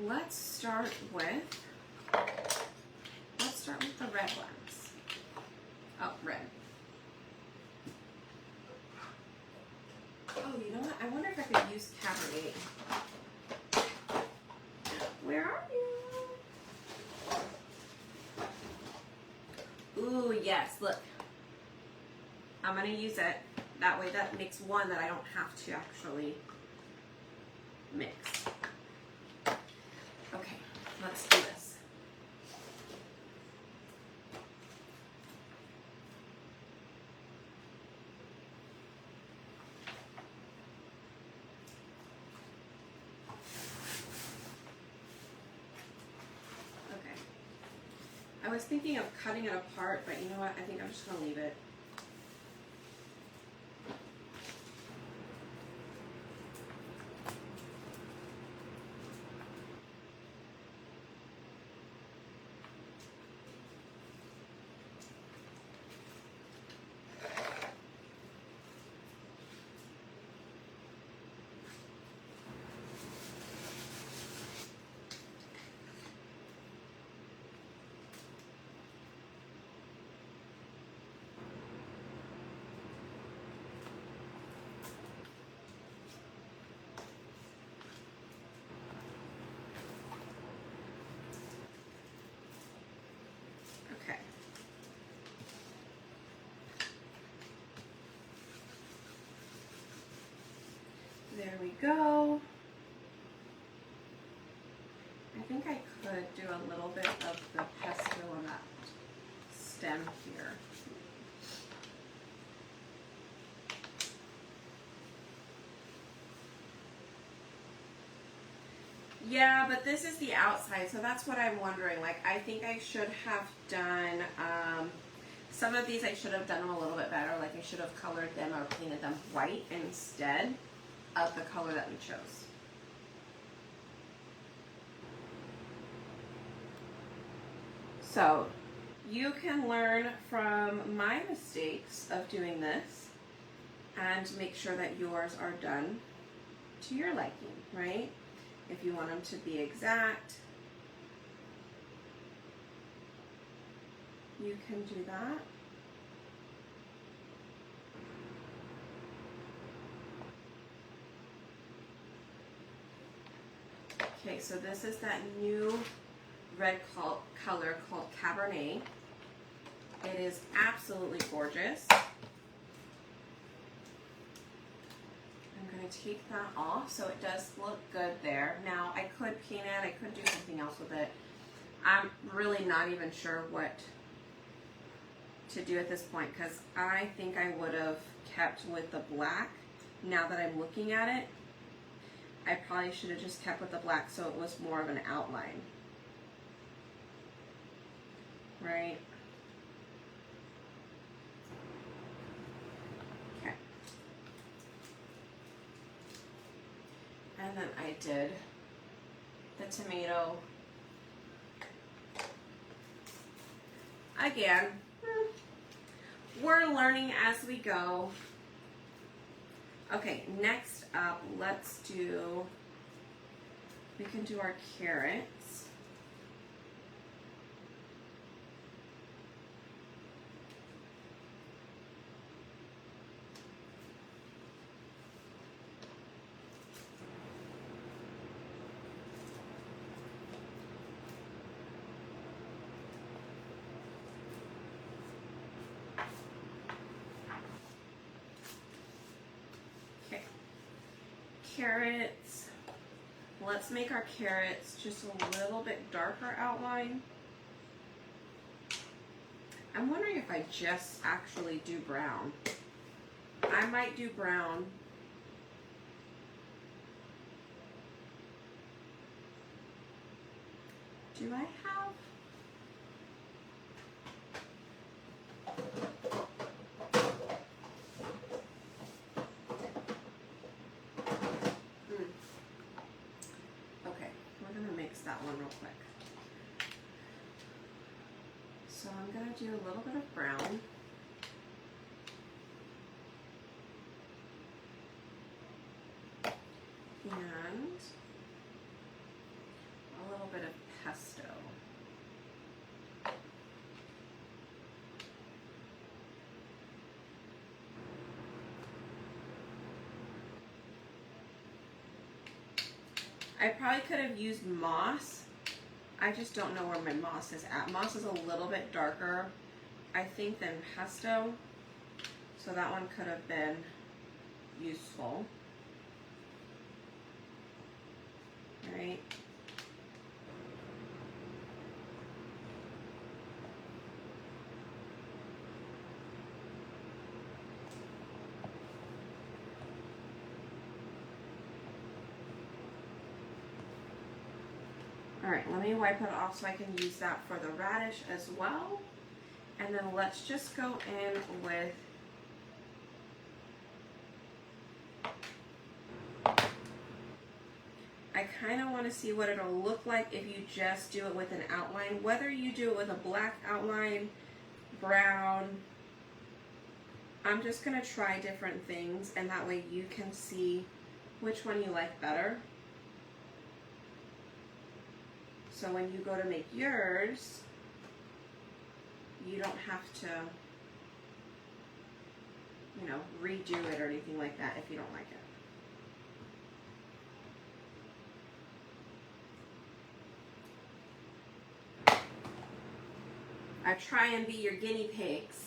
Let's start with the red ones. Oh, red. Oh, you know what? I wonder if I could use Cabernet. Where are you? Ooh, yes, look. I'm gonna use it. That way that makes one that I don't have to actually mix. Okay, let's do this. I was thinking of cutting it apart, but you know what? I think I'm just going to leave it. Okay. There we go. I think I could do a little bit of the pesto on that stem here. Yeah, but this is the outside, so that's what I'm wondering. Like, I think I should have done, some of these I should have done them a little bit better. Like, I should have colored them or painted them white instead of the color that we chose. So, you can learn from my mistakes of doing this and make sure that yours are done to your liking, right? If you want them to be exact, you can do that. Okay, so this is that new red color called Cabernet. It is absolutely gorgeous. I'm going to take that off so it does look good there. Now, I could paint it, I could do something else with it. I'm really not even sure what to do at this point because I think I would have kept with the black. Now that I'm looking at it, I probably should have just kept with the black so it was more of an outline. Right? Okay. And then I did the tomato. Again, we're learning as we go. Okay, next up, we can do our carrots. Carrots. Let's make our carrots just a little bit darker outline. I'm wondering if I just actually do brown. I might do brown. Do I have? Okay, we're gonna mix that one real quick. So I'm gonna do a little bit of brown. And a little bit of pesto. I probably could have used moss. I just don't know where my moss is at. Moss is a little bit darker, I think, than pesto. So that one could have been useful. Right? All right, let me wipe it off so I can use that for the radish as well. And then let's just go in with I kind of want to see what it'll look like if you just do it with an outline. Whether you do it with a black outline, brown, I'm just going to try different things, and that way you can see which one you like better. So when you go to make yours, you don't have to, you know, redo it or anything like that if you don't like it. I try and be your guinea pigs.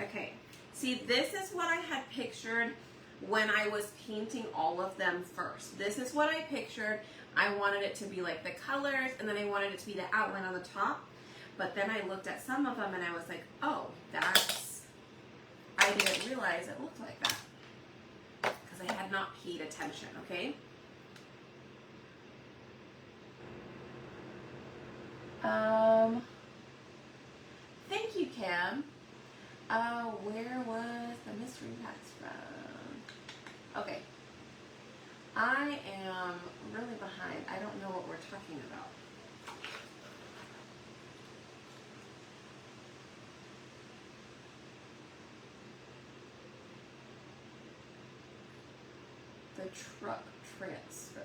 Okay, see, this is what I had pictured when I was painting all of them first. This is what I pictured. I wanted it to be like the colors, and then I wanted it to be the outline on the top. But then I looked at some of them and I was like, oh, I didn't realize it looked like that. Because I had not paid attention, okay? Thank you, Kim. Where was the mystery box from? Okay. I am really behind. I don't know what we're talking about. The truck transfer.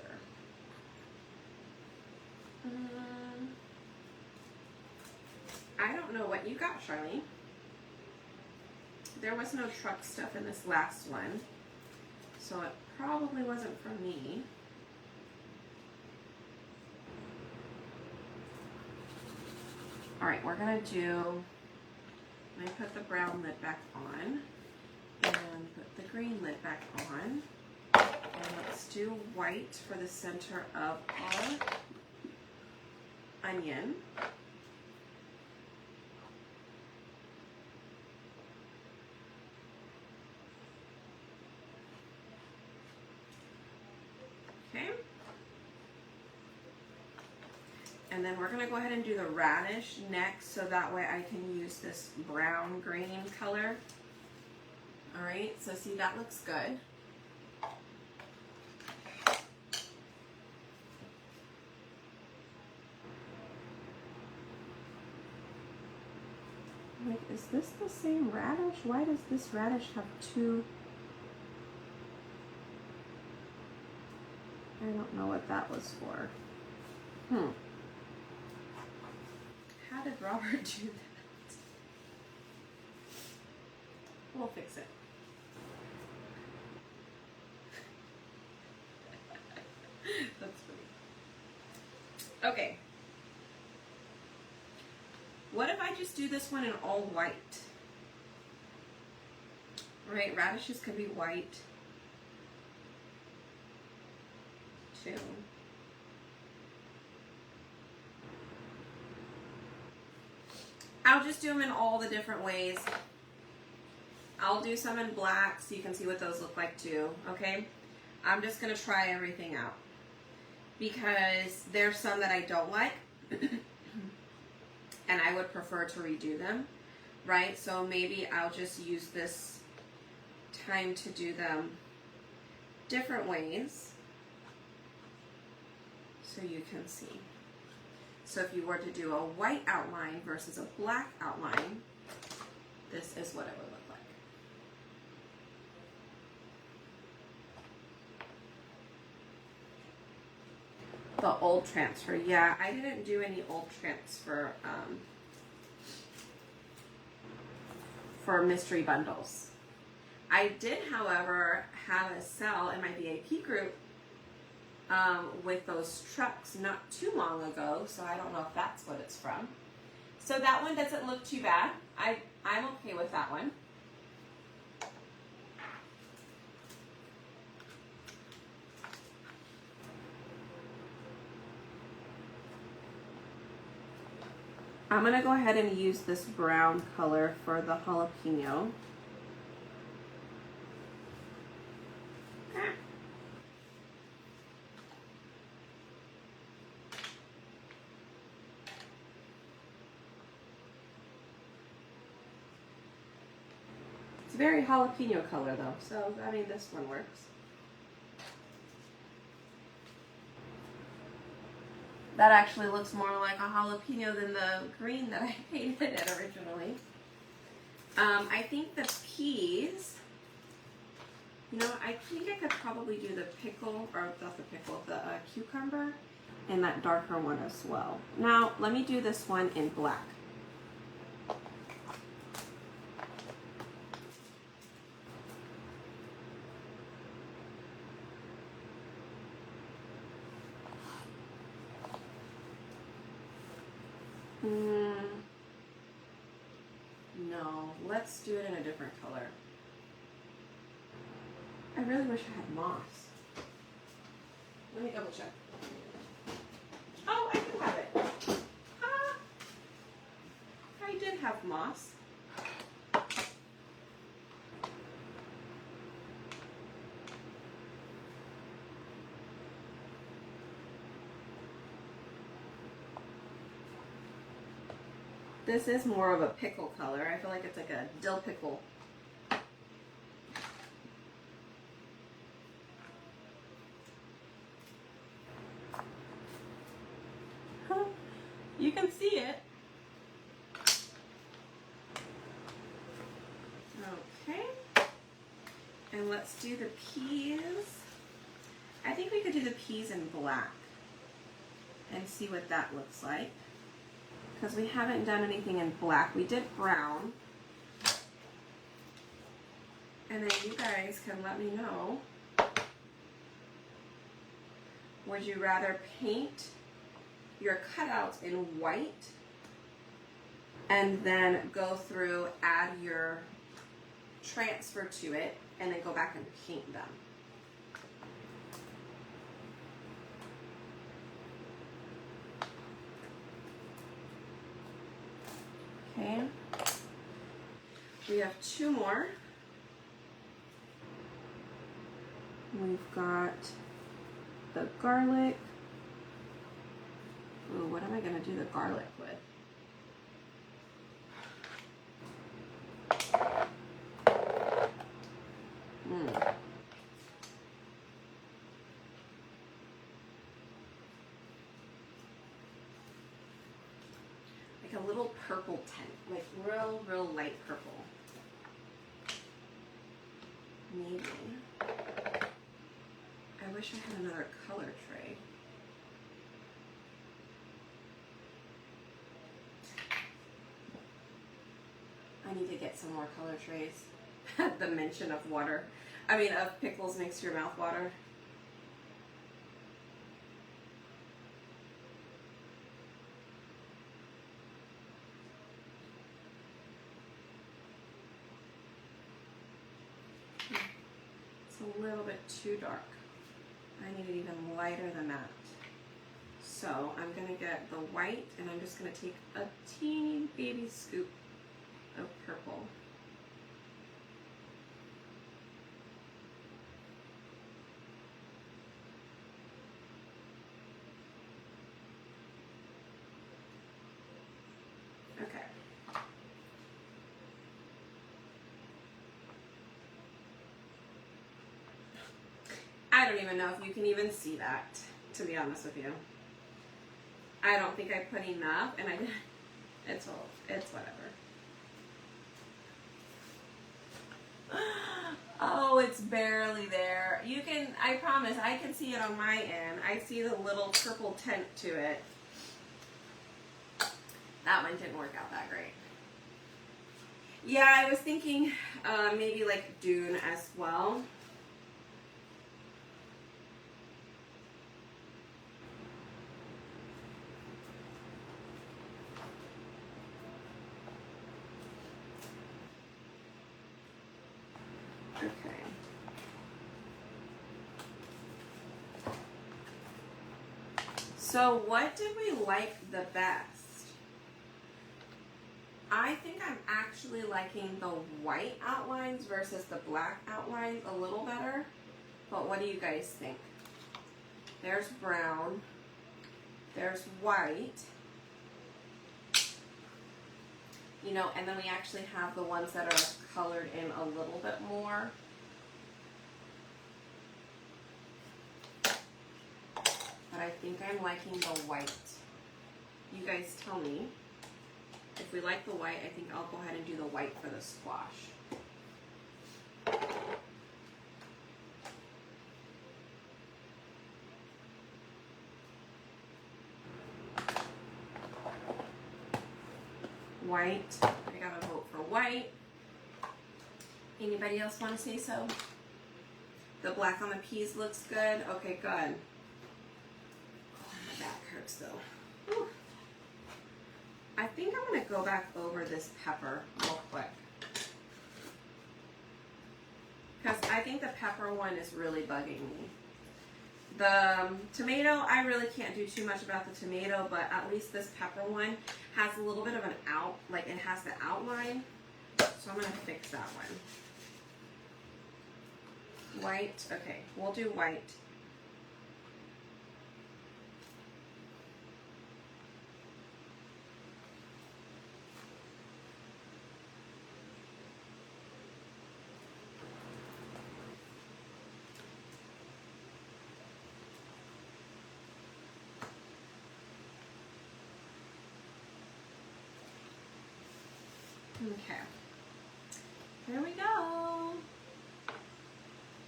I don't know what you got, Charlene. There was no truck stuff in this last one, so it probably wasn't for me. All right, we're gonna do, let me put the brown lid back on and put the green lid back on. And let's do white for the center of our onion. Okay. And then we're going to go ahead and do the radish next, so that way I can use this brown green color. All right, so see, that looks good. Like, is this the same radish? Why does this radish have two? I don't know what that was for. How did Robert do that? We'll fix it. That's funny. Okay. What if I just do this one in all white? Right, radishes could be white too. I'll just do them in all the different ways. I'll do some in black so you can see what those look like too, okay? I'm just gonna try everything out because there's some that I don't like and I would prefer to redo them, right? So maybe I'll just use this time to do them different ways so you can see. So if you were to do a white outline versus a black outline, this is what it would look like. The old transfer, yeah, I didn't do any old transfer for mystery bundles. I did, however, have a sell in my VIP group with those trucks not too long ago, so I don't know if that's what it's from. So that one doesn't look too bad. I'm okay with that one. I'm going to go ahead and use this brown color for the jalapeno. very jalapeno color though, so I mean this one works. That actually looks more like a jalapeno than the green that I painted it originally. I think the peas, you know, I think I could probably do the pickle, or not the pickle, the cucumber, and that darker one as well. Now, let me do this one in black. No, let's do it in a different color. I really wish I had moss. Let me double check. Oh, I do have it. Ah, I did have moss. This is more of a pickle color. I feel like it's like a dill pickle. You can see it. Okay. And let's do the peas. I think we could do the peas in black and see what that looks like. Because we haven't done anything in black. We did brown. And then you guys can let me know. Would you rather paint your cutouts in white and then go through, add your transfer to it, and then go back and paint them? Okay, we have two more. We've got the garlic. Ooh, what am I going to do the garlic with? Like a little purple tint, like real light purple. Maybe. I wish I had another color tray. I need to get some more color trays. The mention of water. I mean, of pickles makes your mouth water. It's a little bit too dark. I need it even lighter than that. So I'm gonna get the white and I'm just gonna take a teeny baby scoop of purple. Okay. I don't even know if you can even see that, to be honest with you. I don't think I put enough, and I did. It's whatever. Oh, it's barely there. You can, I promise, I can see it on my end. I see the little purple tint to it. That one didn't work out that great. Yeah, I was thinking maybe like Dune as well. Okay. So what did we like the best? I think I'm actually liking the white outlines versus the black outlines a little better. But what do you guys think? There's brown. There's white. You know, and then we actually have the ones that are colored in a little bit more. But I think I'm liking the white. You guys tell me. If we like the white, I think I'll go ahead and do the white for the squash. White. I gotta vote for white. Anybody else want to say so? The black on the peas looks good. Okay, good. Oh, my back hurts though. Whew. I think I'm gonna go back over this pepper real quick. Because I think the pepper one is really bugging me. The tomato, I really can't do too much about the tomato, but at least this pepper one has a little bit of an out, like it has the outline. So I'm gonna fix that one. White, okay, we'll do white. Okay, here we go.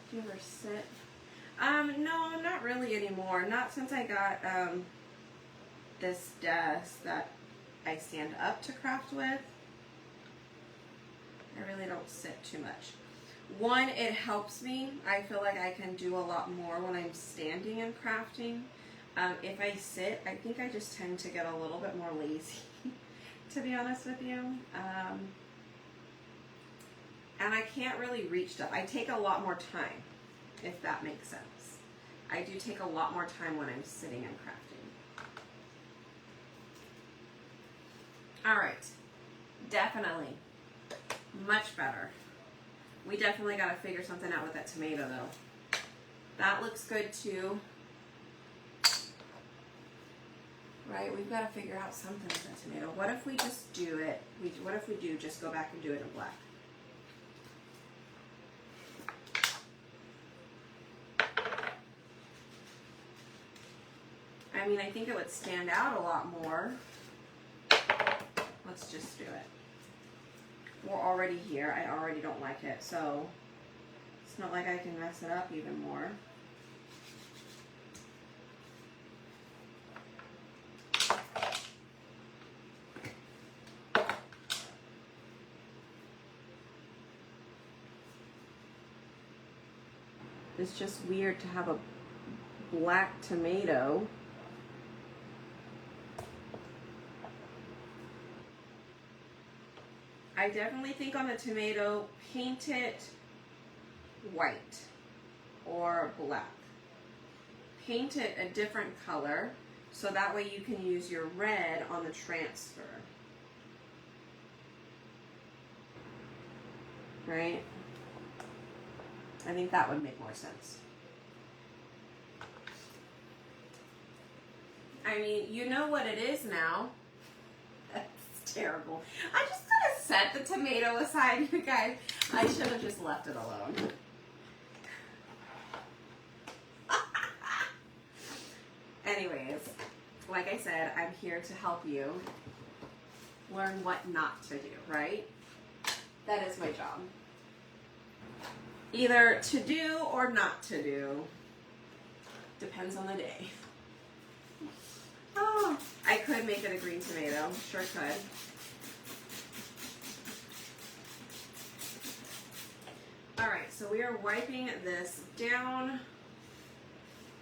Do you ever sit? No, not really anymore. Not since I got this desk that I stand up to craft with. I really don't sit too much. One, it helps me. I feel like I can do a lot more when I'm standing and crafting. If I sit, I think I just tend to get a little bit more lazy. To be honest with you. And I can't really reach stuff. I take a lot more time, if that makes sense. I do take a lot more time when I'm sitting and crafting. All right, definitely, much better. We definitely got to figure something out with that tomato though. That looks good too. Right, we've got to figure out something with that tomato. What if we just do it? What if we do just go back and do it in black? I mean, I think it would stand out a lot more. Let's just do it. We're already here. I already don't like it, so it's not like I can mess it up even more. It's just weird to have a black tomato. I definitely think on the tomato, paint it white or black. Paint it a different color so that way you can use your red on the transfer. Right? I think that would make more sense. I mean, you know what it is now. That's terrible. I just gotta set the tomato aside, you guys. I should have just left it alone. Anyways, like I said, I'm here to help you learn what not to do, right? That is my job. Either to do or not to do. Depends on the day. Oh, I could make it a green tomato. Sure could. Alright, so we are wiping this down.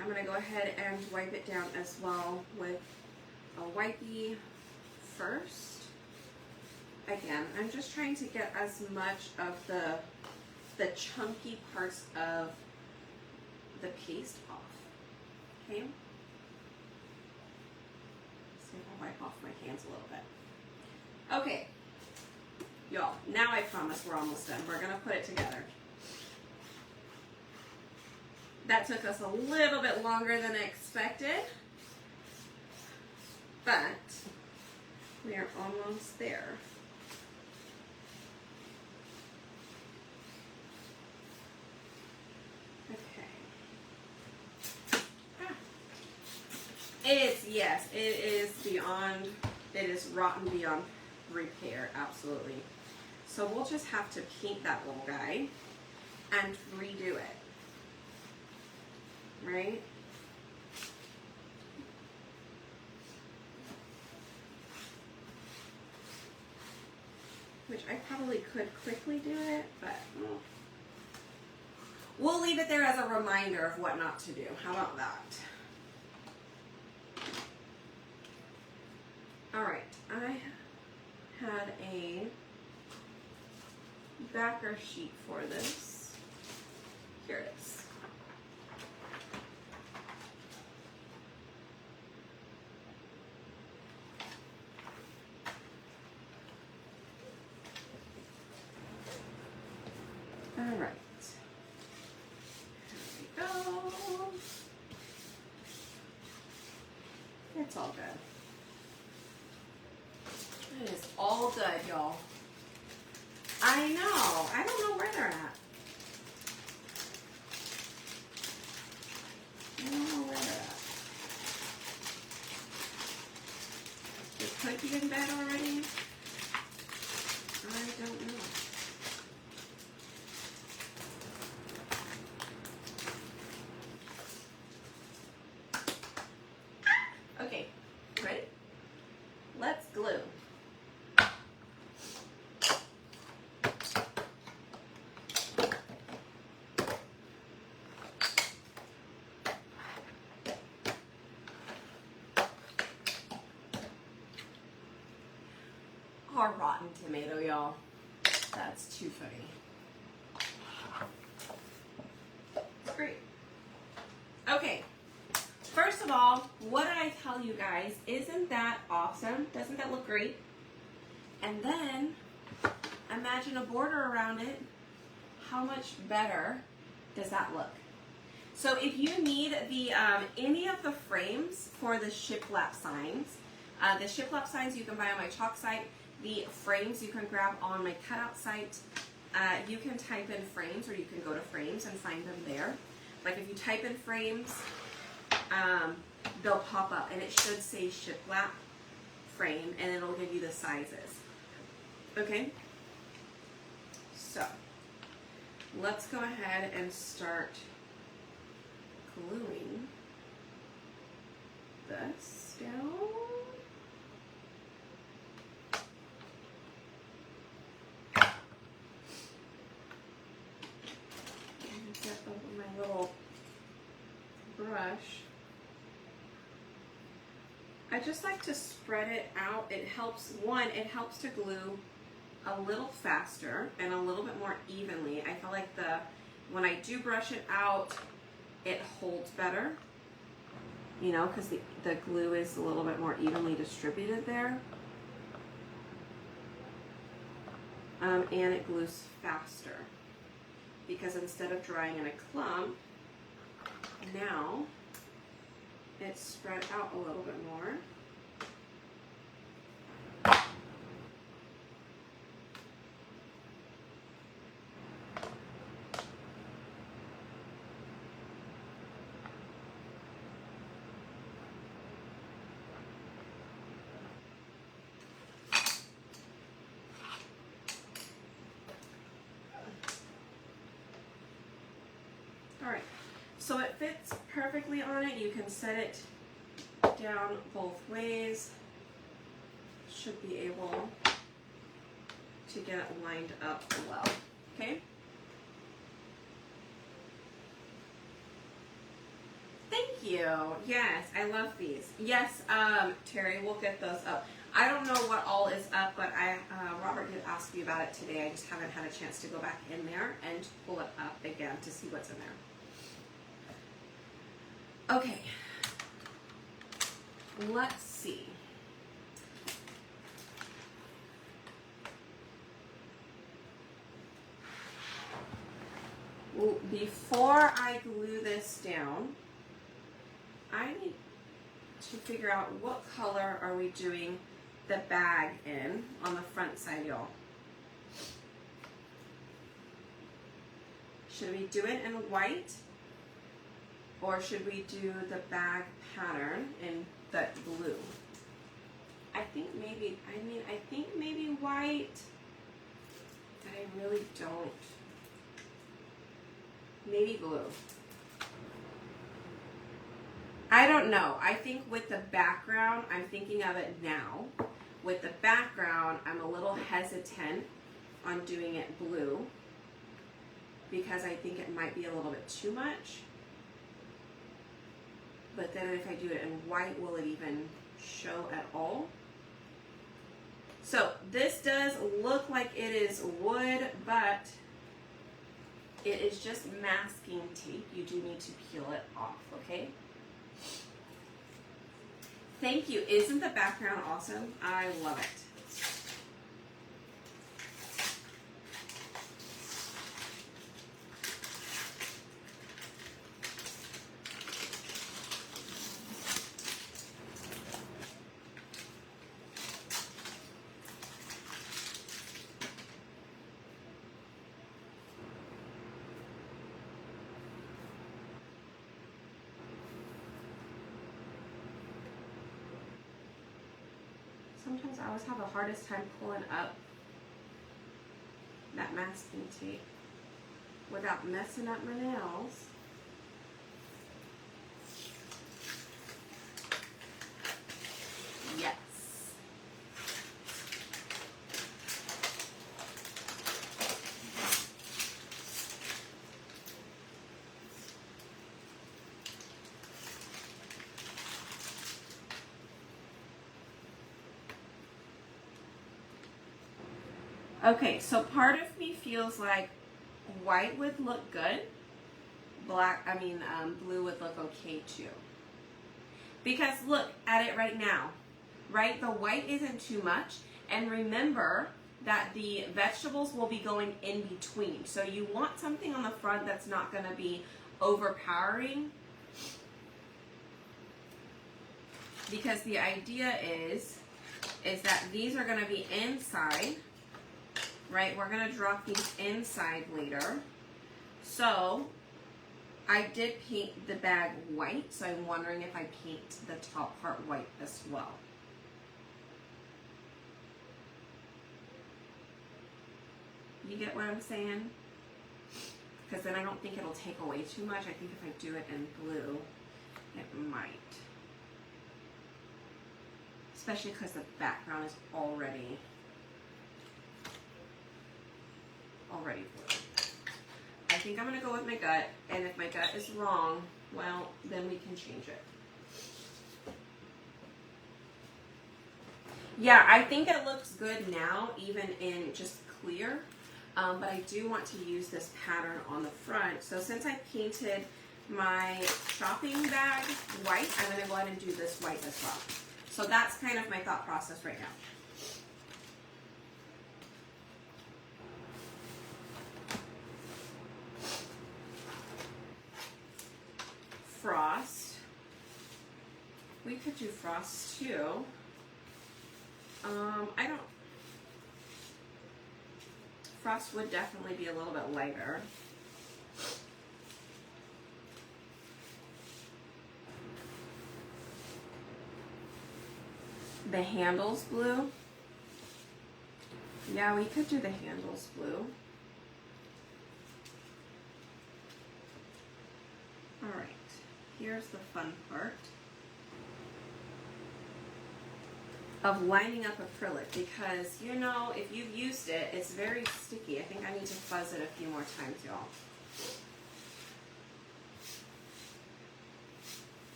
I'm going to go ahead and wipe it down as well with a wipey first. Again, I'm just trying to get as much of the chunky parts of the paste off. Okay? See if I'll wipe off my hands a little bit. Okay. Y'all, now I promise we're almost done. We're going to put it together. That took us a little bit longer than expected, but we are almost there. yes, it is beyond, it is rotten beyond repair, absolutely. So we'll just have to paint that little guy and redo it, right? Which I probably could quickly do it, but we'll leave it there as a reminder of what not to do. How about that? All right, I had a backer sheet for this. Here it is. All right. Here we go. It's all good. It is all good, y'all. I know. I don't know where they're at. I don't know where they're at. Is Cookie in bed already? I don't know. Okay, ready? Let's glue. Our rotten tomato, y'all. That's too funny. It's great. Okay. First of all, what did I tell you guys? Isn't that awesome? Doesn't that look great? And then imagine a border around it. How much better does that look? So if you need the any of the frames for the shiplap signs, the shiplap signs you can buy on my chalk site. The frames you can grab on my cutout site. You can type in frames, or you can go to frames and find them there. Like if you type in frames, they'll pop up and it should say shiplap frame and it'll give you the sizes. Okay? So, let's go ahead and start gluing this down. Get my little brush. I just like to spread it out. It helps, it helps to glue a little faster and a little bit more evenly. I feel like when I do brush it out, it holds better, you know, because the glue is a little bit more evenly distributed there. And it glues faster because instead of drying in a clump, now it's spread out a little bit more. All right, so it fits perfectly on it. You can set it down both ways. Should be able to get it lined up well, okay? Thank you. Yes, I love these. Yes, Terry, we'll get those up. I don't know what all is up, but Robert did ask me about it today. I just haven't had a chance to go back in there and pull it up again to see what's in there. Okay, let's see. Well, before I glue this down, I need to figure out what color are we doing the bag in on the front side, y'all. Should we do it in white? Or should we do the bag pattern in that blue. I think maybe white, but I really don't. Maybe blue. I don't know. I think with the background, I'm thinking of it now. With the background, I'm a little hesitant on doing it blue because I think it might be a little bit too much. But then if I do it in white, will it even show at all? So this does look like it is wood, but it is just masking tape. You do need to peel it off, okay? Thank you. Isn't the background awesome? I love it. Sometimes I always have the hardest time pulling up that masking tape without messing up my nails. Yes. Okay, so part of me feels like white would look good. Blue would look okay too. Because look at it right now, right? The white isn't too much. And remember that the vegetables will be going in between. So you want something on the front that's not going to be overpowering. Because the idea is that these are going to be inside. Right, we're going to drop these inside later. So I did paint the bag white, so I'm wondering if I paint the top part white as well. You get what I'm saying? Because then I don't think it'll take away too much. I think if I do it in blue, it might. Especially because the background is already blue. I think I'm going to go with my gut, and if my gut is wrong, well, then we can change it. Yeah, I think it looks good now, even in just clear, but I do want to use this pattern on the front. So since I painted my shopping bag white, I'm going to go ahead and do this white as well. So that's kind of my thought process right now. Frost. We could do frost too. Frost would definitely be a little bit lighter. The handles blue. Yeah, we could do the handles blue. All right. Here's the fun part of lining up acrylic, because you know, if you've used it, it's very sticky. I think I need to fuzz it a few more times, y'all.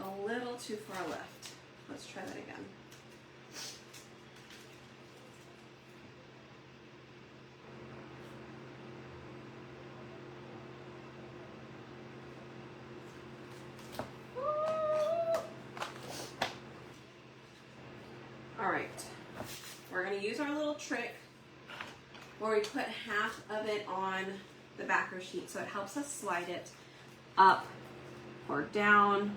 A little too far left. Let's try that again. All right, we're going to use our little trick where we put half of it on the backer sheet so it helps us slide it up or down.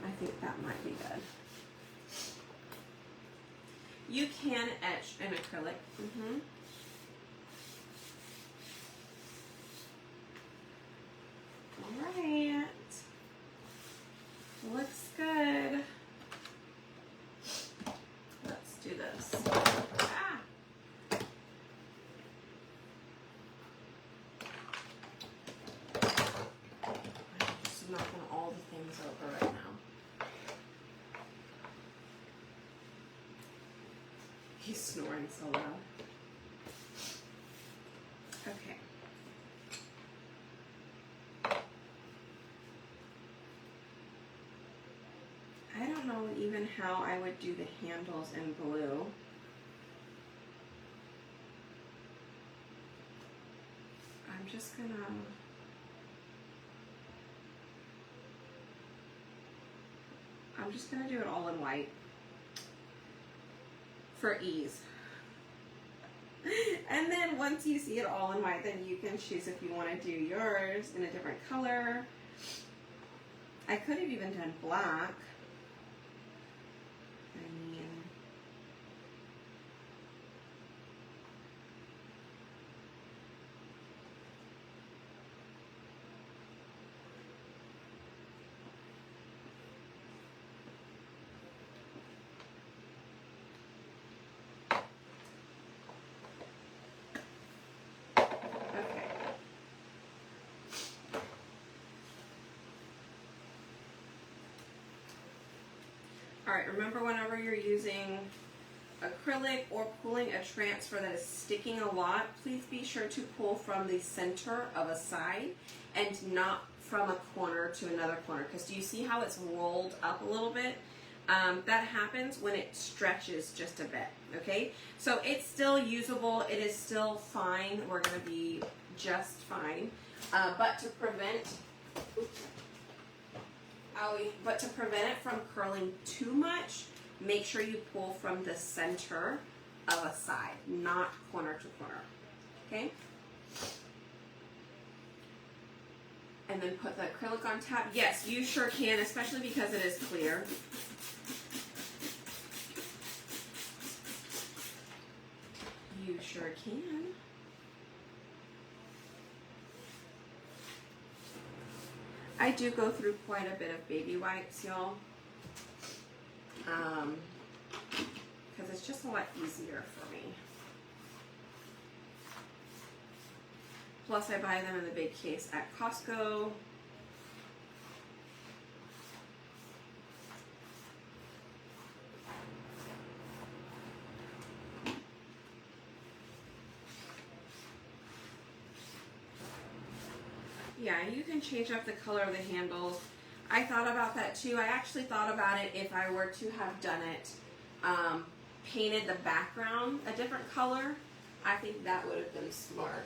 I think that might be good. You can etch an acrylic. All right. Looks good. Let's do this. Ah. I'm just knocking all the things over right now. He's snoring so loud. Okay. I don't know even how I would do the handles in blue. I'm just gonna do it all in white for ease. And then once you see it all in white, then you can choose if you want to do yours in a different color. I could have even done black. I mean, okay. All right, remember whenever you're using acrylic or pulling a transfer that is sticking a lot, please be sure to pull from the center of a side and not from a corner to another corner, because do you see how it's rolled up a little bit? That happens when it stretches just a bit, okay? So it's still usable, it is still fine, we're gonna be just fine. But to prevent it from curling too much, make sure you pull from the center of a side, not corner to corner, okay? And then put the acrylic on top. Yes, you sure can, especially because it is clear. You sure can. I do go through quite a bit of baby wipes, y'all. Because it's just a lot easier for me. Plus I buy them in the big case at Costco. Yeah, you can change up the color of the handles. I thought about that too. I actually thought about it if I were to have done it, painted the background a different color. I think that would have been smart.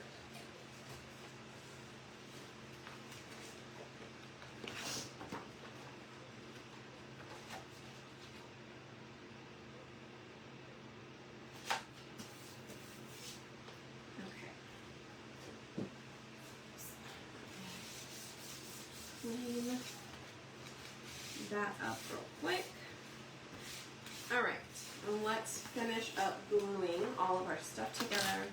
Clean that up real quick. All right, and let's finish up gluing all of our stuff together.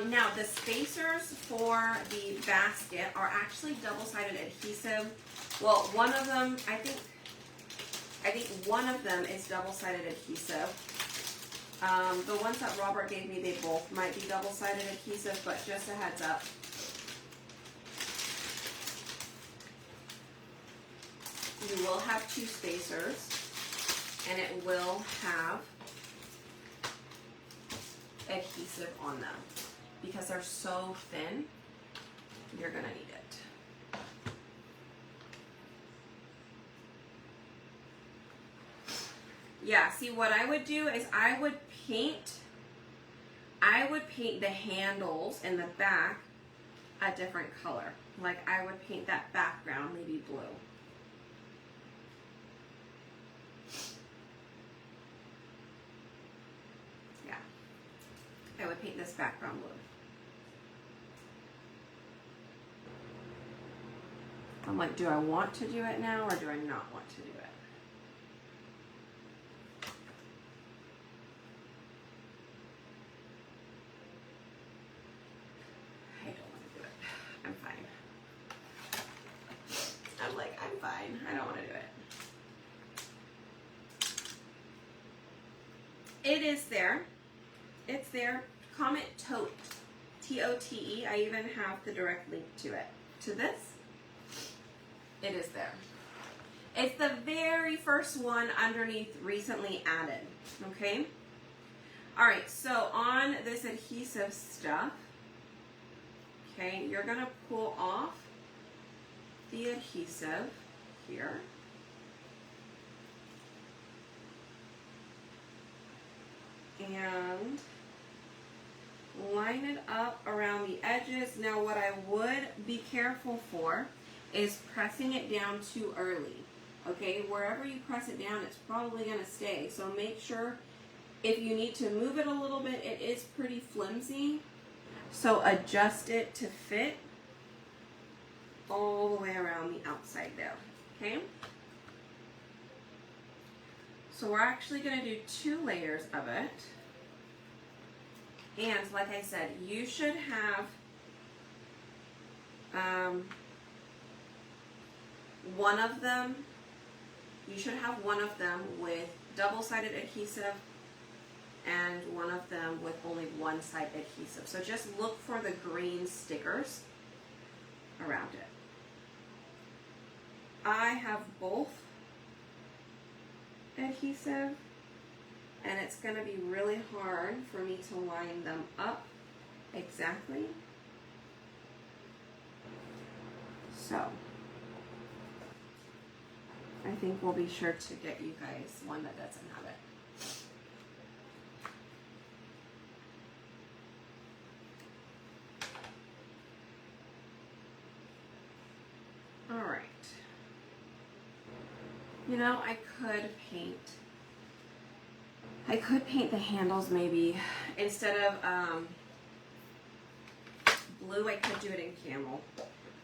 Now the spacers for the basket are actually double-sided adhesive. Well, one of them, I think one of them is double-sided adhesive. The ones that Robert gave me, they both might be double-sided adhesive, but just a heads up. You will have two spacers, and it will have adhesive on them. Because they're so thin, you're gonna need it. Yeah, see what I would do is I would paint I would paint the handles in the back a different color. Like I would paint that background maybe blue. Yeah. I would paint this background blue. I'm like, do I want to do it now or do I not want to do it? I don't want to do it. I'm fine. I'm like, I'm fine. I don't want to do it. It is there. It's there. Comment tote. T-O-T-E. I even have the direct link to it. To this. It is there. It's the very first one underneath recently added. Okay? Alright, so on this adhesive stuff, okay, you're going to pull off the adhesive here. And line it up around the edges. Now what I would be careful for is pressing it down too early. Okay, wherever you press it down, it's probably going to stay. So make sure if you need to move it a little bit, it is pretty flimsy. So adjust it to fit all the way around the outside there. Okay? So we're actually going to do 2 layers of it. And like I said, you should have one of them with double-sided adhesive and one of them with only one side adhesive. So just look for the green stickers around it. I have both adhesive, and it's going to be really hard for me to line them up exactly. So I think we'll be sure to get you guys one that doesn't have it. All right. You know, I could paint the handles maybe. Instead of blue, I could do it in camel.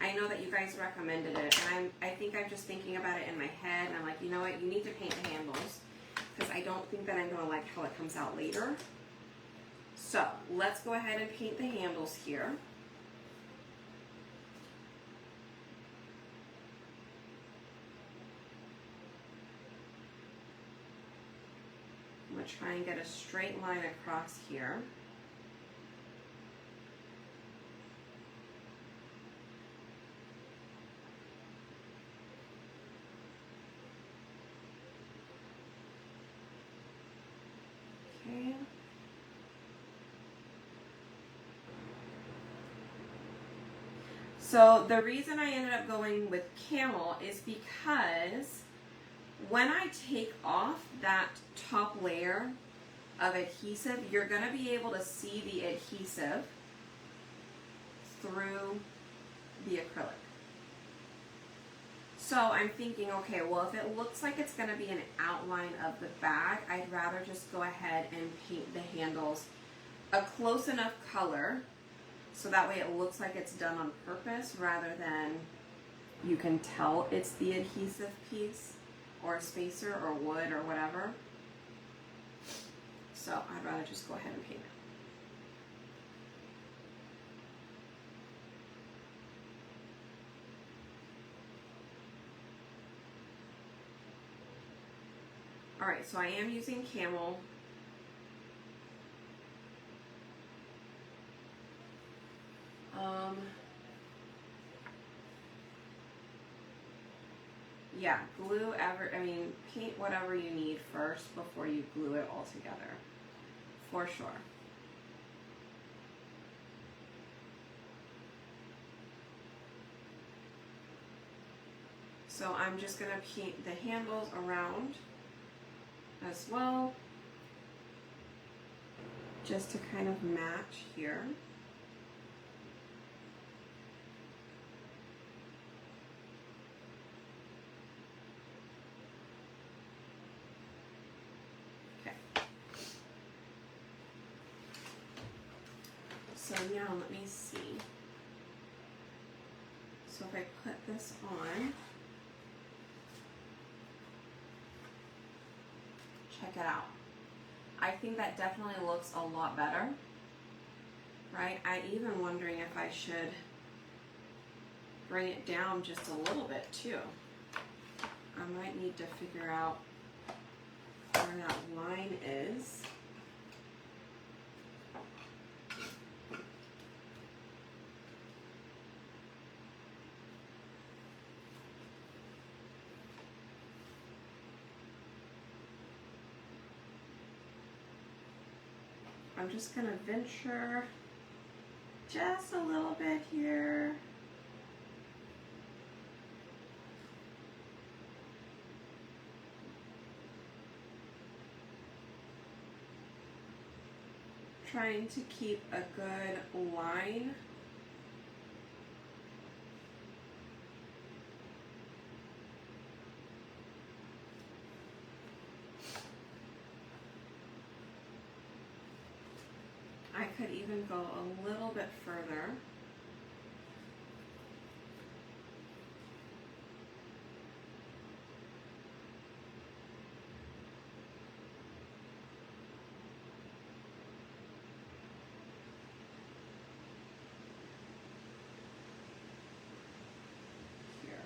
I know that you guys recommended it, and I think I'm just thinking about it in my head, and I'm like, you know what, you need to paint the handles, because I don't think that I'm going to like how it comes out later. So, let's go ahead and paint the handles here. I'm going to try and get a straight line across here. Okay. So the reason I ended up going with camel is because when I take off that top layer of adhesive, you're going to be able to see the adhesive through the acrylic. So I'm thinking, okay, well, if it looks like it's going to be an outline of the bag, I'd rather just go ahead and paint the handles a close enough color so that way it looks like it's done on purpose rather than you can tell it's the adhesive piece or a spacer or wood or whatever. So I'd rather just go ahead and paint it. Alright, so I am using camel. Yeah, paint whatever you need first before you glue it all together, for sure. So I'm just going to paint the handles around as well. just to kind of match here. Okay. So now let me see. So if I put this on, check it out. I think that definitely looks a lot better, right? I'm even wondering if I should bring it down just a little bit too. I might need to figure out where that line is. I'm just gonna venture just a little bit here. Trying to keep a good line. I could even go a little bit further. Here.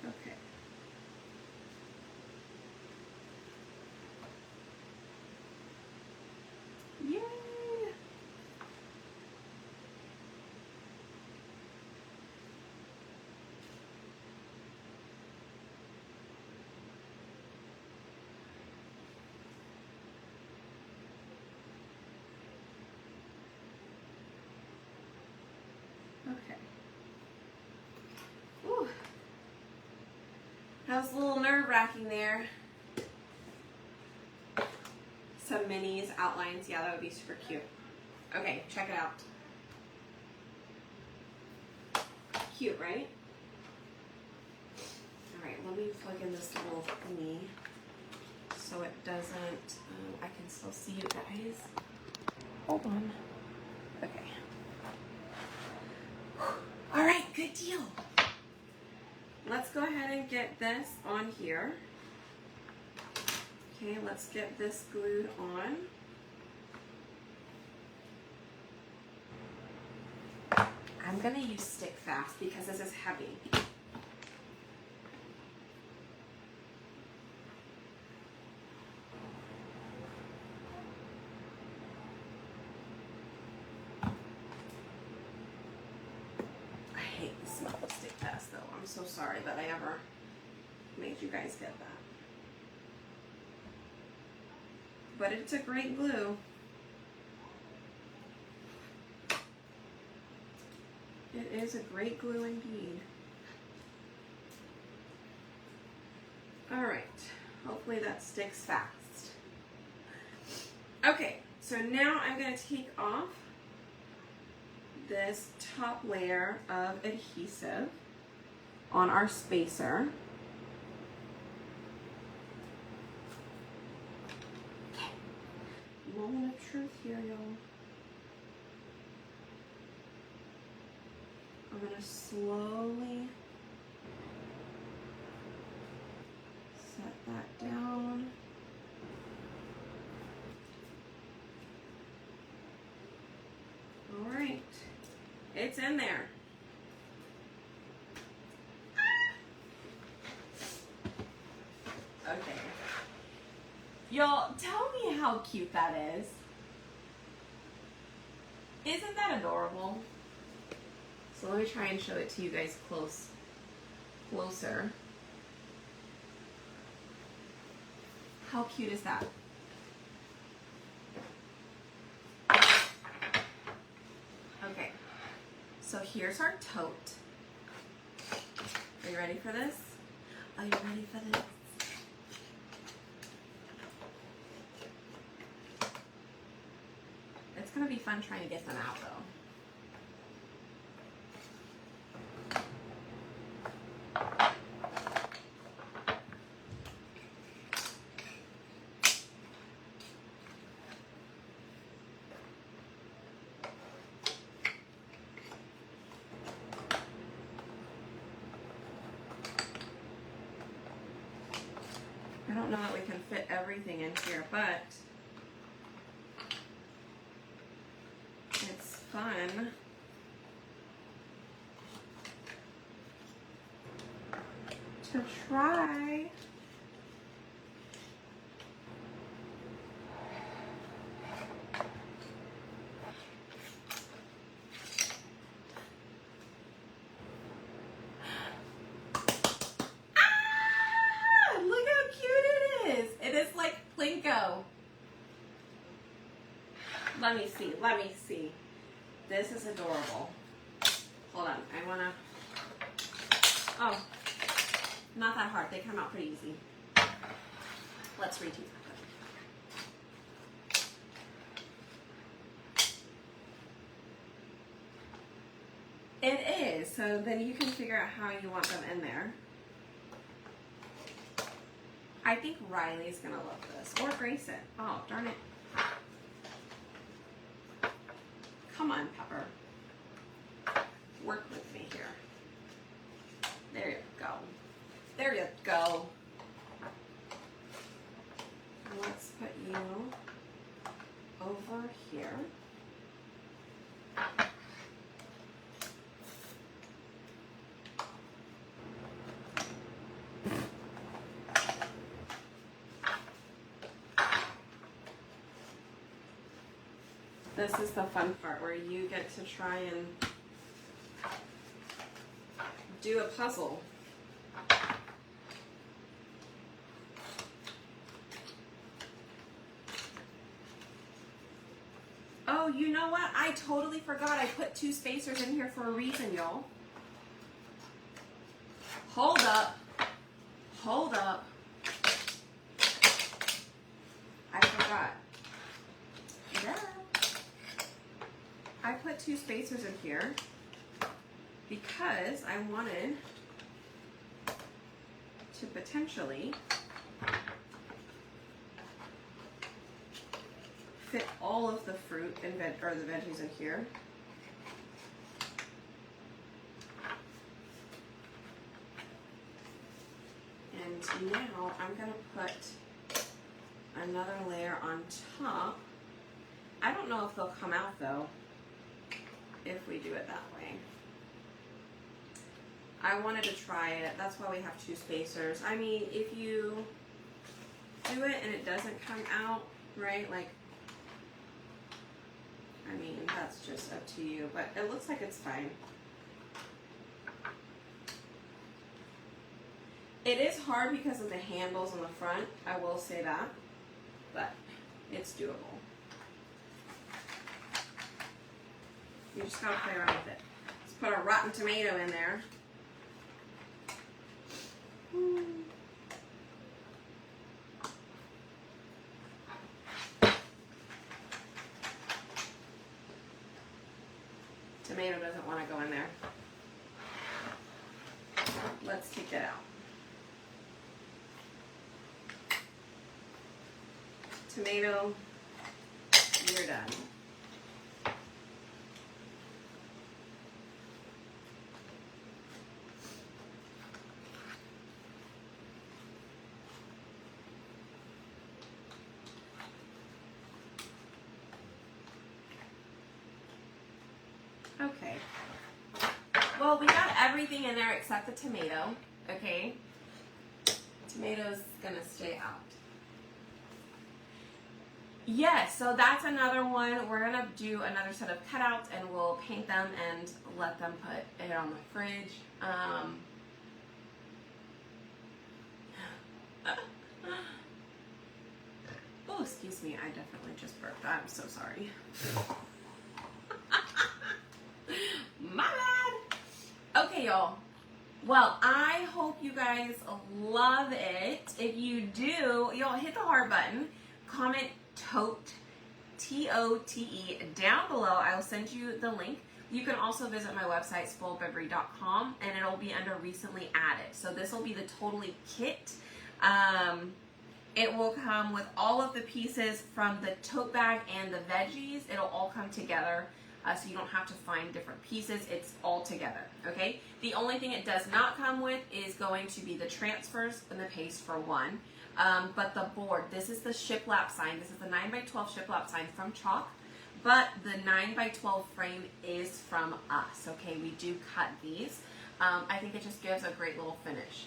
Okay. Yay! Okay. Whew. That was a little nerve-wracking there. Some minis, outlines, yeah, that would be super cute. Okay, check it out. Cute, right? All right, let me plug in this little thingy so it doesn't, I can still see you guys. Hold on. Okay. All right, good deal. Let's go ahead and get this on here. Okay, let's get this glued on. I'm gonna use stick fast because this is heavy. I hate the smell of stick fast though. I'm so sorry that I ever made you guys get that. But it's a great glue. It is a great glue indeed. All right, hopefully that sticks fast. Okay, so now I'm gonna take off this top layer of adhesive on our spacer. Moment of truth here, y'all. I'm gonna slowly set that down. All right, it's in there. Okay. Y'all, tell me how cute that is. Isn't that adorable? So let me try and show it to you guys closer. How cute is that? So here's our tote. Are you ready for this? Are you ready for this? It's gonna be fun trying to get them out though. I don't know that we can fit everything in here, but it's fun. To try. Look how cute it is. It is like Plinko. Let me see. Let me see. This is adorable. Hold on. I want to... Oh. Not that hard. They come out pretty easy. Let's redo that. It is. So then you can figure out how you want them in there. I think Riley's going to love this. Or Grayson. Oh, darn it. Come on, Pepper. Work with me here. There you go. There you go. Let's put you over here. This is the fun part where you get to try and do a puzzle. Oh, you know what? I totally forgot. I put 2 spacers in here for a reason, y'all. Hold up. Hold up. I forgot. Yeah. I put 2 spacers in here because I wanted to potentially fit all of the fruit and the veggies in here. And now I'm gonna put another layer on top. I don't know if they'll come out though, if we do it that way. I wanted to try it. That's why we have 2 spacers. I mean, if you do it and it doesn't come out, right? Like, I mean, that's just up to you, but it looks like it's fine. It is hard because of the handles on the front, I will say that, but it's doable. You just gotta play around with it. Let's put our rotten tomato in there. Tomato doesn't want to go in there. Let's take it out. Tomato, you're done. Okay. Well, we got everything in there except the tomato, okay? Tomato's gonna stay out. Yes, so that's another one. We're gonna do another set of cutouts and we'll paint them and let them put it on the fridge. Oh, excuse me, I definitely just burped. I'm so sorry. Mama! Well, I hope you guys love it. If you do, you'll hit the heart button, comment tote, T-O-T-E, down below. I will send you the link. You can also visit my website, spoiledbybree.com, and it'll be under recently added. So this will be the totally kit. It will come with all of the pieces from the tote bag and the veggies. It'll all come together, so you don't have to find different pieces. It's all together, okay? The only thing it does not come with is going to be the transfers and the paste for one. But the board, this is the shiplap sign. This is the 9x12 shiplap sign from Chalk. But the 9x12 frame is from us, okay? We do cut these. I think it just gives a great little finish.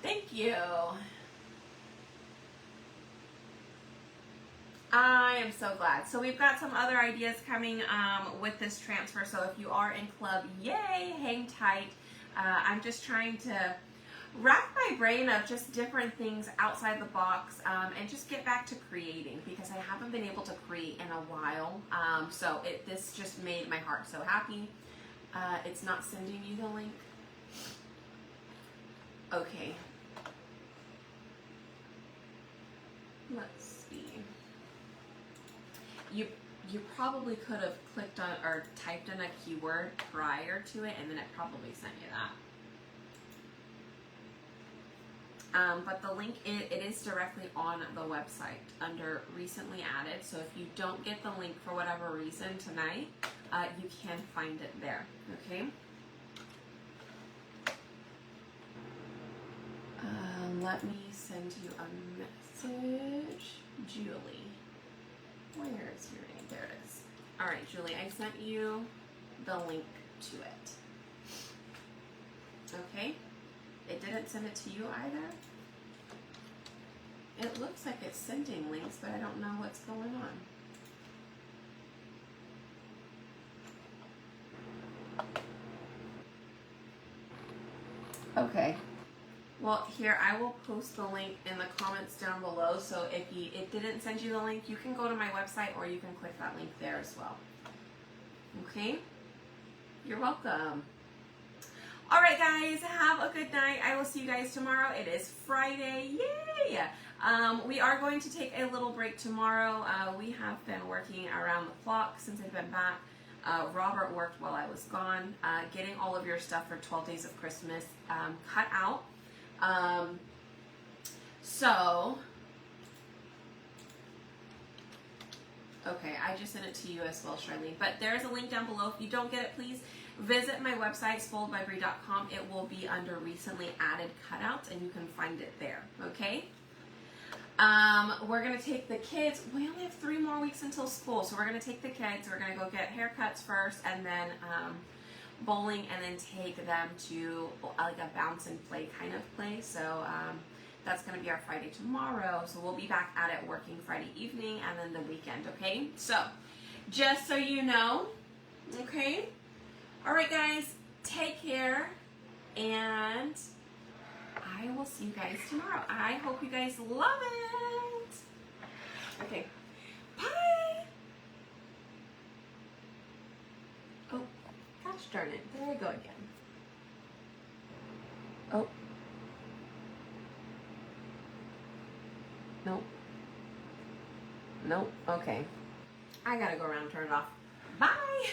Thank you. I am so glad. So we've got some other ideas coming with this transfer. So if you are in club, yay, hang tight. I'm just trying to rack my brain of just different things outside the box and just get back to creating because I haven't been able to create in a while. So this just made my heart so happy. It's not sending you the link. Okay. Let's see. You probably could have clicked on or typed in a keyword prior to it and then it probably sent you that. But the link, it is directly on the website under recently added. So if you don't get the link for whatever reason tonight, you can find it there, okay? Let me send you a message. Julie, where is your name? There it is. All right, Julie, I sent you the link to it. Okay? It didn't send it to you either. It looks like it's sending links, but I don't know what's going on. Okay. Well, here, I will post the link in the comments down below, so if it didn't send you the link, you can go to my website or you can click that link there as well. Okay? You're welcome. All right, guys, have a good night. I will see you guys tomorrow. It is Friday. Yay! We are going to take a little break tomorrow. We have been working around the clock since I've been back. Robert worked while I was gone, getting all of your stuff for 12 Days of Christmas cut out. Okay, I just sent it to you as well, Charlene. But there's a link down below. If you don't get it, please visit my website, spoiledbybree.com. It will be under recently added cutouts, and you can find it there, okay? We're going to take the kids. We only have 3 more weeks until school, so we're going to take the kids. We're going to go get haircuts first, and then bowling, and then take them to like a bounce and play kind of place. So that's going to be our Friday tomorrow. So we'll be back at it working Friday evening and then the weekend, okay? So just so you know, okay? All right, guys, take care, and I will see you guys tomorrow. I hope you guys love it. Okay, bye. Oh, gosh darn it. There I go again. Oh. Nope. Nope. Okay. I gotta go around and turn it off. Bye.